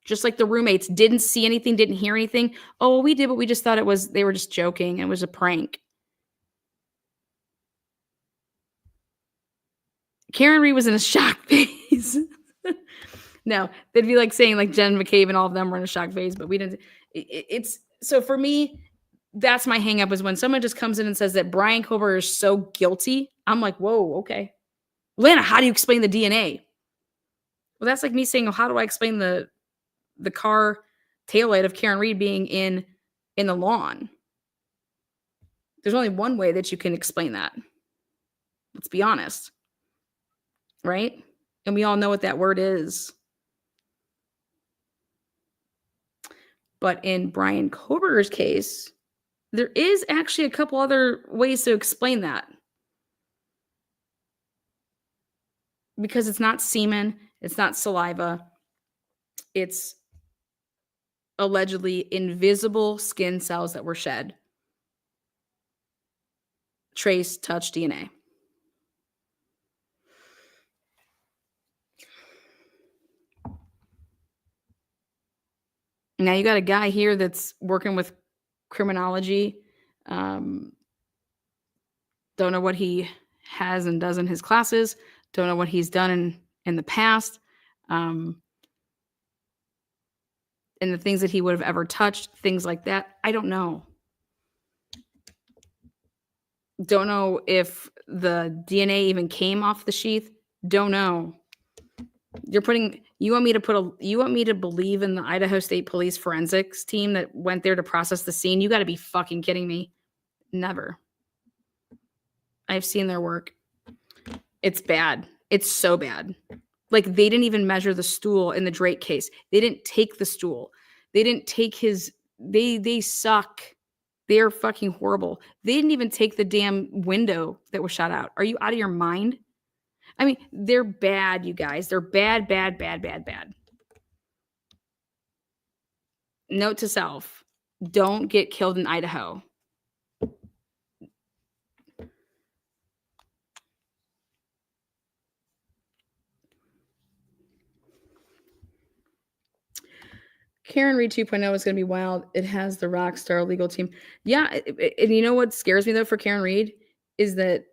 Speaker 4: Just like the roommates didn't see anything, didn't hear anything. Oh, well, we did, but we just thought they were just joking. It was a prank. Karen Reed was in a shock phase. No, they'd be like saying, like, Jen McCabe and all of them were in a shock phase, but we didn't. It's so for me, that's my hang up, is when someone just comes in and says that Brian Kober is so guilty. I'm like, whoa, okay. Lana, how do you explain the DNA? Well, that's like me saying, well, how do I explain the car taillight of Karen Reed being in the lawn? There's only one way that you can explain that. Let's be honest. Right? And we all know what that word is. But in Brian Koberger's case, there is actually a couple other ways to explain that. Because it's not semen, it's not saliva, it's allegedly invisible skin cells that were shed. Trace, touch, DNA. Now you got a guy here that's working with criminology. Don't know what he has and does in his classes. Don't know what he's done in the past. And the things that he would have ever touched, things like that. I don't know. Don't know if the DNA even came off the sheath. Don't know.
Speaker 5: You want me to believe in the Idaho State Police forensics team that went there to process the scene? You got to be fucking kidding me. Never. I've seen their work. It's bad. It's so bad. Like, they didn't even measure the stool in the Drake case. They didn't take the stool. They didn't take they suck. They're fucking horrible. They didn't even take the damn window that was shot out. Are you out of your mind? I mean, they're bad, you guys. They're bad, bad, bad, bad, bad. Note to self, don't get killed in Idaho. Karen Reed 2.0 is going to be wild. It has the rock star legal team. Yeah, and you know what scares me, though, for Karen Reed is that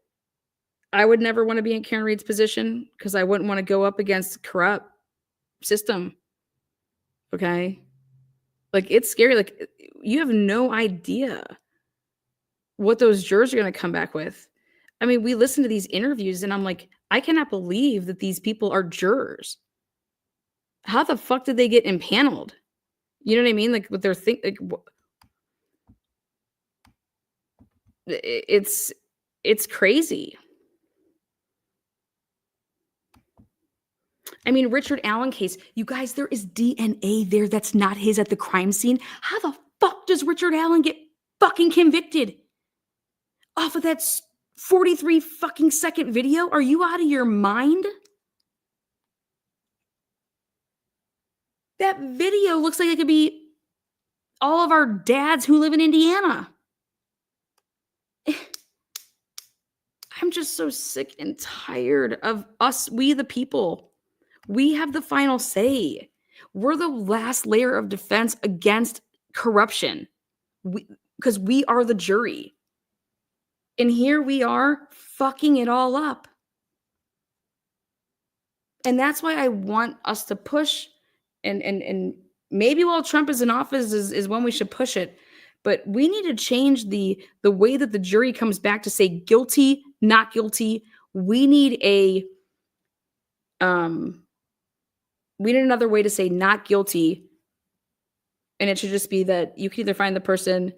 Speaker 5: I would never want to be in Karen Reed's position because I wouldn't want to go up against a corrupt system. Okay? Like, it's scary. Like, you have no idea what those jurors are going to come back with. I mean, we listen to these interviews, and I'm like, I cannot believe that these people are jurors. How the fuck did they get impaneled? You know what I mean? Like, what they're thinking. Like, it's crazy. I mean, Richard Allen case, you guys, there is DNA there that's not his at the crime scene. How the fuck does Richard Allen get fucking convicted off of that 43 fucking second video? Are you out of your mind? That video looks like it could be all of our dads who live in Indiana. I'm just so sick and tired of us, we the people. We have the final say. We're the last layer of defense against corruption because we are the jury. And here we are fucking it all up. And that's why I want us to push and maybe while Trump is in office is when we should push it. But we need to change the way that the jury comes back to say guilty, not guilty. We need another way to say not guilty. And it should just be that you can either find the person,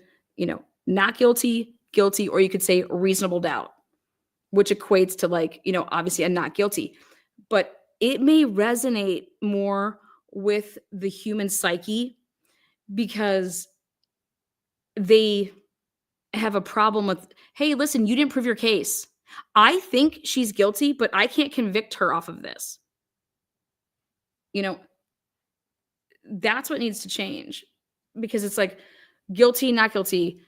Speaker 5: not guilty, guilty, or you could say reasonable doubt, which equates to obviously a not guilty. But it may resonate more with the human psyche because they have a problem with, hey, listen, you didn't prove your case. I think she's guilty, but I can't convict her off of this. That's what needs to change because it's like guilty, not guilty.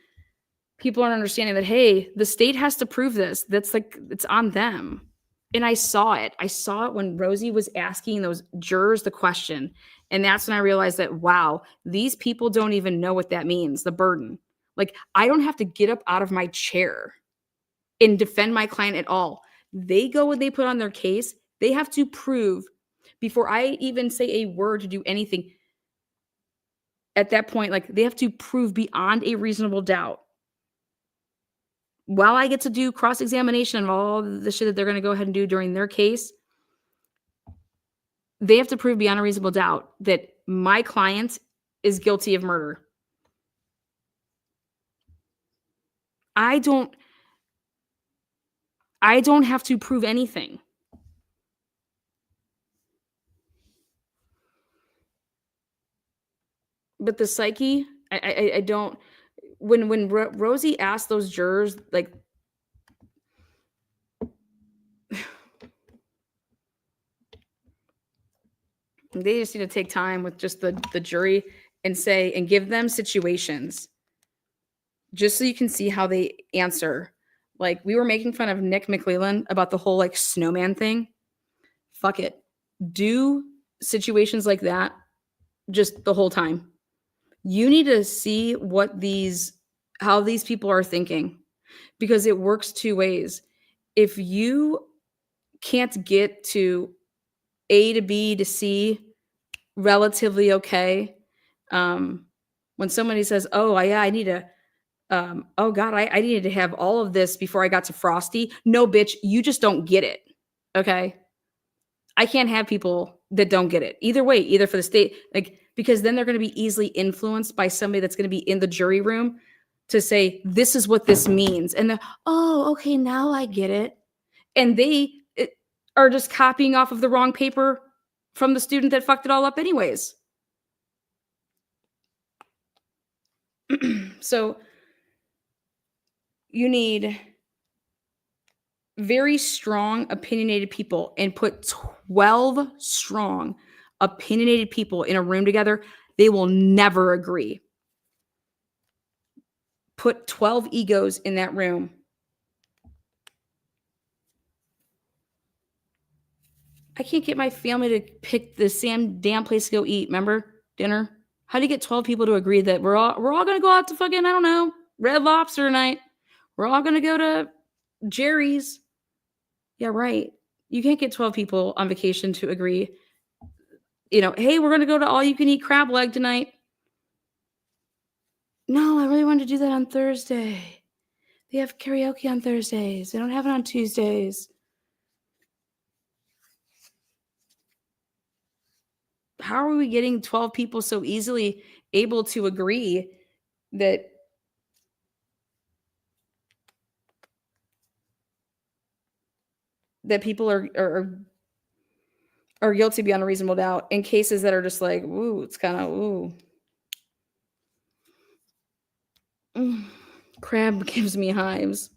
Speaker 5: People aren't understanding that, hey, the state has to prove this. That's it's on them. And I saw it. I saw it when Rosie was asking those jurors the question. And that's when I realized that, wow, these people don't even know what that means, the burden. Like, I don't have to get up out of my chair and defend my client at all. They go and they put on their case. They have to prove before I even say a word to do anything. At that point, they have to prove beyond a reasonable doubt. While I get to do cross-examination of all the shit that they're going to go ahead and do during their case, they have to prove beyond a reasonable doubt that my client is guilty of murder. I don't have to prove anything. But the psyche, I don't. When Rosie asked those jurors, they just need to take time with just the jury and say and give them situations just so you can see how they answer. We were making fun of Nick McClellan about the whole snowman thing. Fuck it. Do situations like that just the whole time. You need to see how these people are thinking because it works two ways. If you can't get to A to B to C relatively okay, when somebody says, oh, yeah, I need to, oh God, I needed to have all of this before I got to Frosty. No, bitch, you just don't get it. Okay. I can't have people that don't get it. Either way, either for the state, like, because then they're going to be easily influenced by somebody that's going to be in the jury room to say, this is what this means. And oh, okay, now I get it. And they are just copying off of the wrong paper from the student that fucked it all up anyways. So you need very strong, opinionated people, and put 12 strong, opinionated people in a room together. They will never agree. Put 12 egos in that room. I can't get my family to pick the same damn place to go eat. Remember? Dinner. How do you get 12 people to agree that we're all going to go out to fucking, I don't know, Red Lobster tonight? We're all going to go to Jerry's. Yeah, right. You can't get 12 people on vacation to agree. You know, hey, we're going to go to all you can eat crab leg tonight. No, I really wanted to do that on Thursday. They have karaoke on Thursdays. They don't have it on Tuesdays. How are we getting 12 people so easily able to agree that people are guilty beyond a reasonable doubt in cases that are just like, ooh, it's kind of, ooh. Crab gives me hives.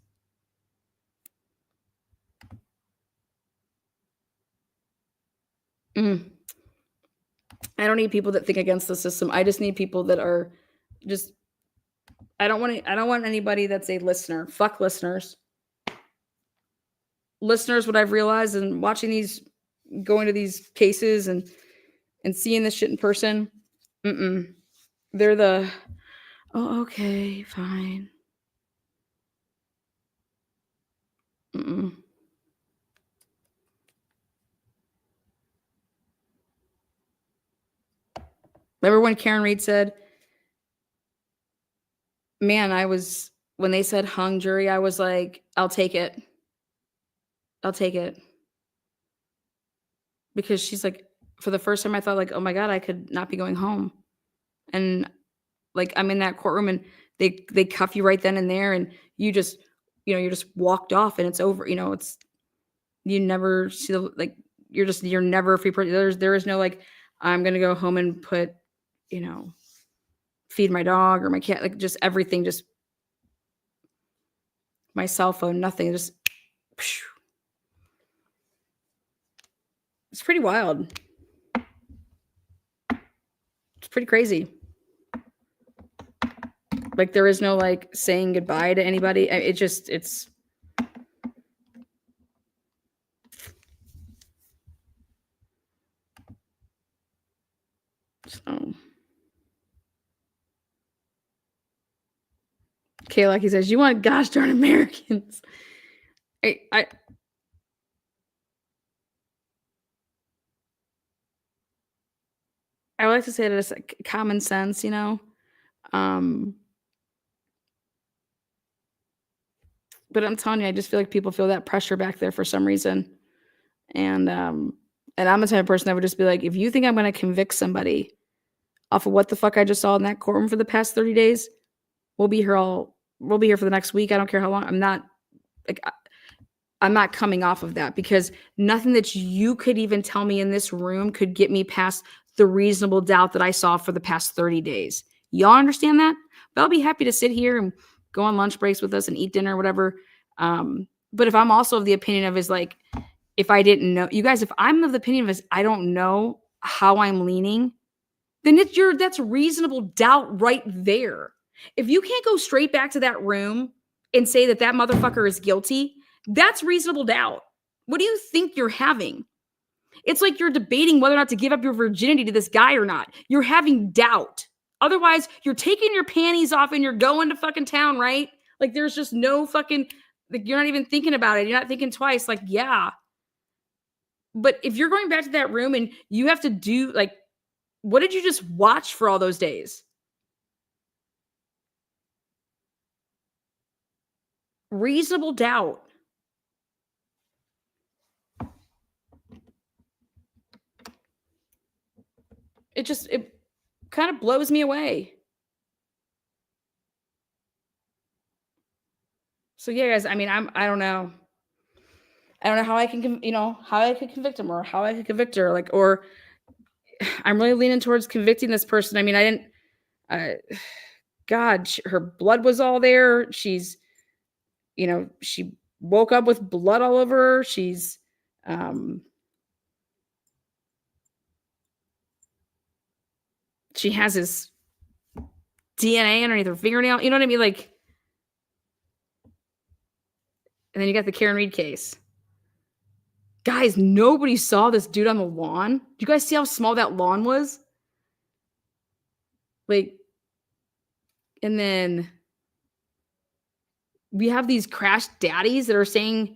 Speaker 5: I don't need people that think against the system. I just need people that are just, I don't want anybody that's a listener. Fuck listeners. Listeners, what I've realized and watching these, going to these cases and seeing this shit in person, they're the, oh, okay, fine. Remember when Karen Reed said, man, when they said hung jury, I was like, I'll take it. I'll take it. Because she's like, for the first time, I thought like, oh my God, I could not be going home. And like, I'm in that courtroom and they cuff you right then and there. And you just, you're just walked off and it's over. You never see you're never a free person. There is no like, I'm going to go home and put, feed my dog or my cat, like just everything, just my cell phone, nothing, just it's pretty wild. It's pretty crazy. Like there is no like saying goodbye to anybody. It's so. Kayla, he says, you want gosh darn Americans. I like to say that it's like common sense, but I'm telling you, I just feel like people feel that pressure back there for some reason. And I'm the type of person that would just be like, if you think I'm going to convict somebody off of what the fuck I just saw in that courtroom for the past 30 days, we'll be here for the next week. I don't care how long. I'm not coming off of that because nothing that you could even tell me in this room could get me past the reasonable doubt that I saw for the past 30 days. Y'all understand that? But I'll be happy to sit here and go on lunch breaks with us and eat dinner or whatever. But if I'm also of the opinion of is like, if I didn't know, you guys, if I'm of the opinion of is I don't know how I'm leaning, then that's reasonable doubt right there. If you can't go straight back to that room and say that motherfucker is guilty, that's reasonable doubt. What do you think you're having? It's like you're debating whether or not to give up your virginity to this guy or not. You're having doubt. Otherwise, you're taking your panties off and you're going to fucking town, right? Like there's just no fucking, like you're not even thinking about it. You're not thinking twice. Like, yeah. But if you're going back to that room and you have to do like, what did you just watch for all those days? Reasonable doubt. it kind of blows me away. So yeah, guys, I mean, I don't know. I don't know how I can, how I could convict him or how I could convict her. Like, or I'm really leaning towards convicting this person. I mean, God, her blood was all there. She's, she woke up with blood all over her. She's, she has his DNA underneath her fingernail. You know what I mean? Like, and then you got the Karen Reed case. Guys, nobody saw this dude on the lawn. Do you guys see how small that lawn was? Like, and then we have these crash daddies that are saying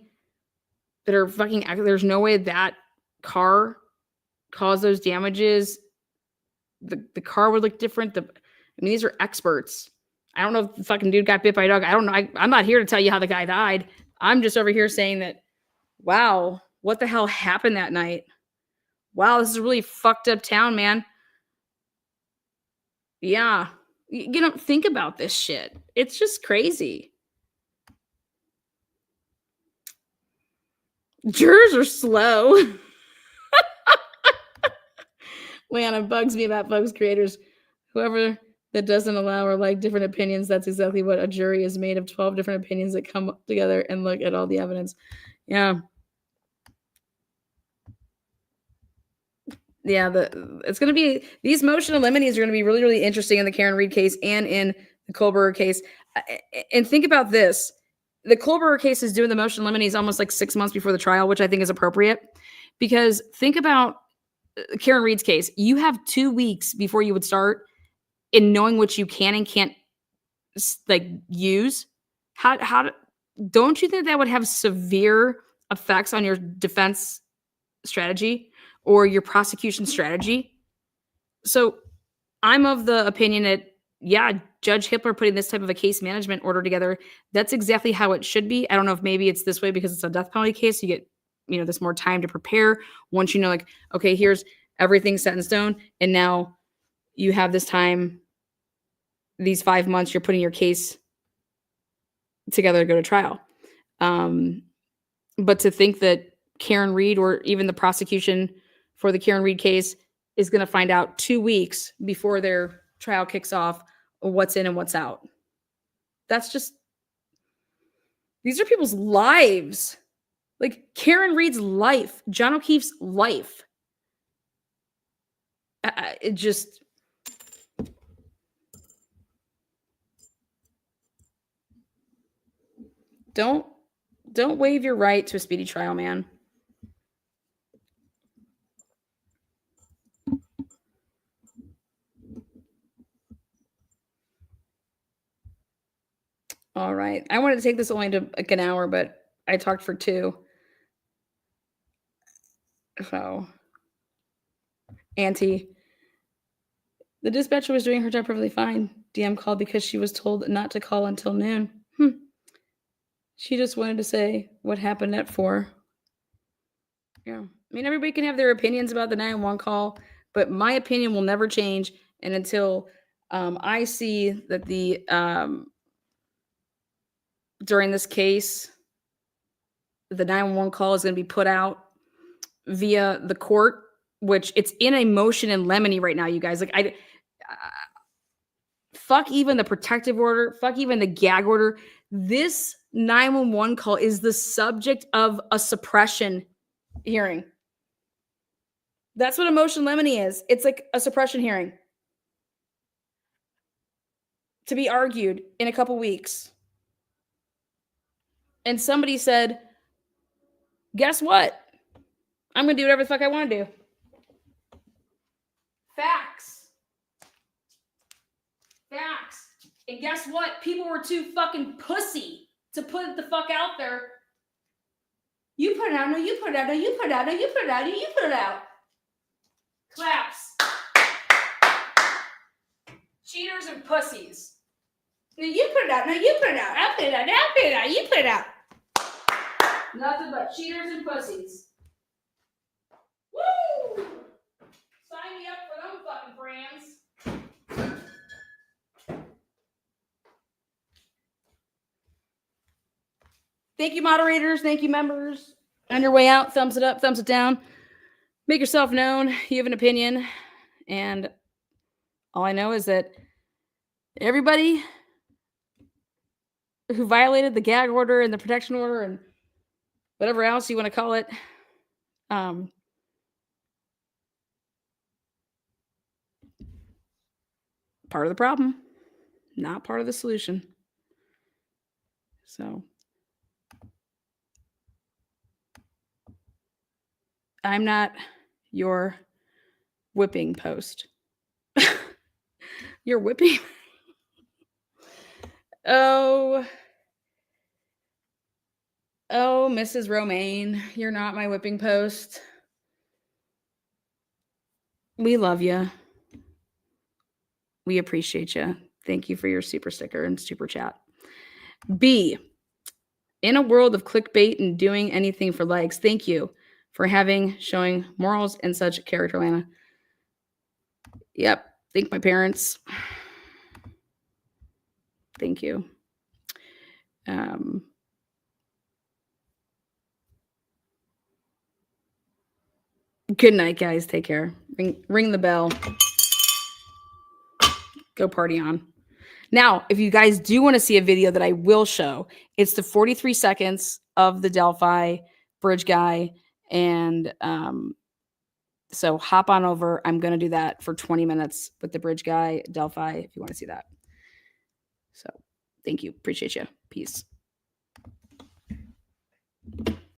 Speaker 5: that are fucking, there's no way that car caused those damages. The car would look different. I mean, these are experts. I don't know if the fucking dude got bit by a dog. I don't know. I'm not here to tell you how the guy died. I'm just over here saying that, wow, what the hell happened that night? Wow, this is a really fucked up town, man. Yeah. Think about this shit. It's just crazy. Jurors are slow. Man, it bugs me about folks creators. Whoever that doesn't allow or like different opinions, that's exactly what a jury is made of, 12 different opinions that come together and look at all the evidence. Yeah. Yeah, it's going to be, these motion of limines are going to be really, really interesting in the Karen Reed case and in the Kohlberger case. And think about this. The Kohlberger case is doing the motion of limines almost like 6 months before the trial, which I think is appropriate. Because think about Karen Reed's case. You have 2 weeks before you would start in knowing what you can and can't like use. Don't you think that would have severe effects on your defense strategy or your prosecution strategy? So I'm of the opinion that, yeah, Judge Hippler putting this type of a case management order together, that's exactly how it should be. I don't know if maybe it's this way because it's a death penalty case. You get, this more time to prepare once like, okay, here's everything set in stone. And now you have this time, these 5 months, you're putting your case together to go to trial. But to think that Karen Reed or even the prosecution for the Karen Reed case is going to find out 2 weeks before their trial kicks off what's in and what's out. That's just, these are people's lives. Like Karen Reed's life, John O'Keefe's life. It just, don't waive your right to a speedy trial, man. All right. I wanted to take this only to like an hour, but I talked for 2. So, Auntie, the dispatcher was doing her job perfectly fine. DM called because she was told not to call until noon. She just wanted to say what happened at 4. Yeah. I mean, everybody can have their opinions about the 911 call, but my opinion will never change. And until I see that the during this case, the 911 call is going to be put out via the court, which it's in a motion in limine right now, you guys. Like, fuck even the protective order, fuck even the gag order. This 911 call is the subject of a suppression hearing. That's what a motion limine is. It's like a suppression hearing to be argued in a couple weeks. And somebody said, guess what? I'm going to do whatever the fuck I want to do. Facts. And guess what? People were too fucking pussy to put it the fuck out there. You put it out. No, you put it out. No, you put it out. No, you put it out. No, you put it out. Claps. Cheaters and pussies. No, you put it out. No, you put it out. I'll put it out. I'll put it out. You put it out. Nothing but cheaters and pussies. Woo! Sign me up for them fucking Thank you, moderators. Thank you, members. On your way out, thumbs it up, thumbs it down. Make yourself known. You have an opinion. And all I know is that everybody who violated the gag order and the protection order and whatever else you want to call it, part of the problem, not part of the solution. So I'm not your whipping post. You're whipping. Oh, Mrs. Romaine, you're not my whipping post. We love you. We appreciate you. Thank you for your super sticker and super chat. B, in a world of clickbait and doing anything for likes, thank you for showing morals and such character, Lana. Yep. Thank my parents. Thank you. Good night, guys. Take care. Ring the bell. Go party on. Now, if you guys do want to see a video that I will show, it's the 43 seconds of the Delphi bridge guy. And so hop on over. I'm going to do that for 20 minutes with the bridge guy, Delphi, if you want to see that. So thank you. Appreciate you. Peace.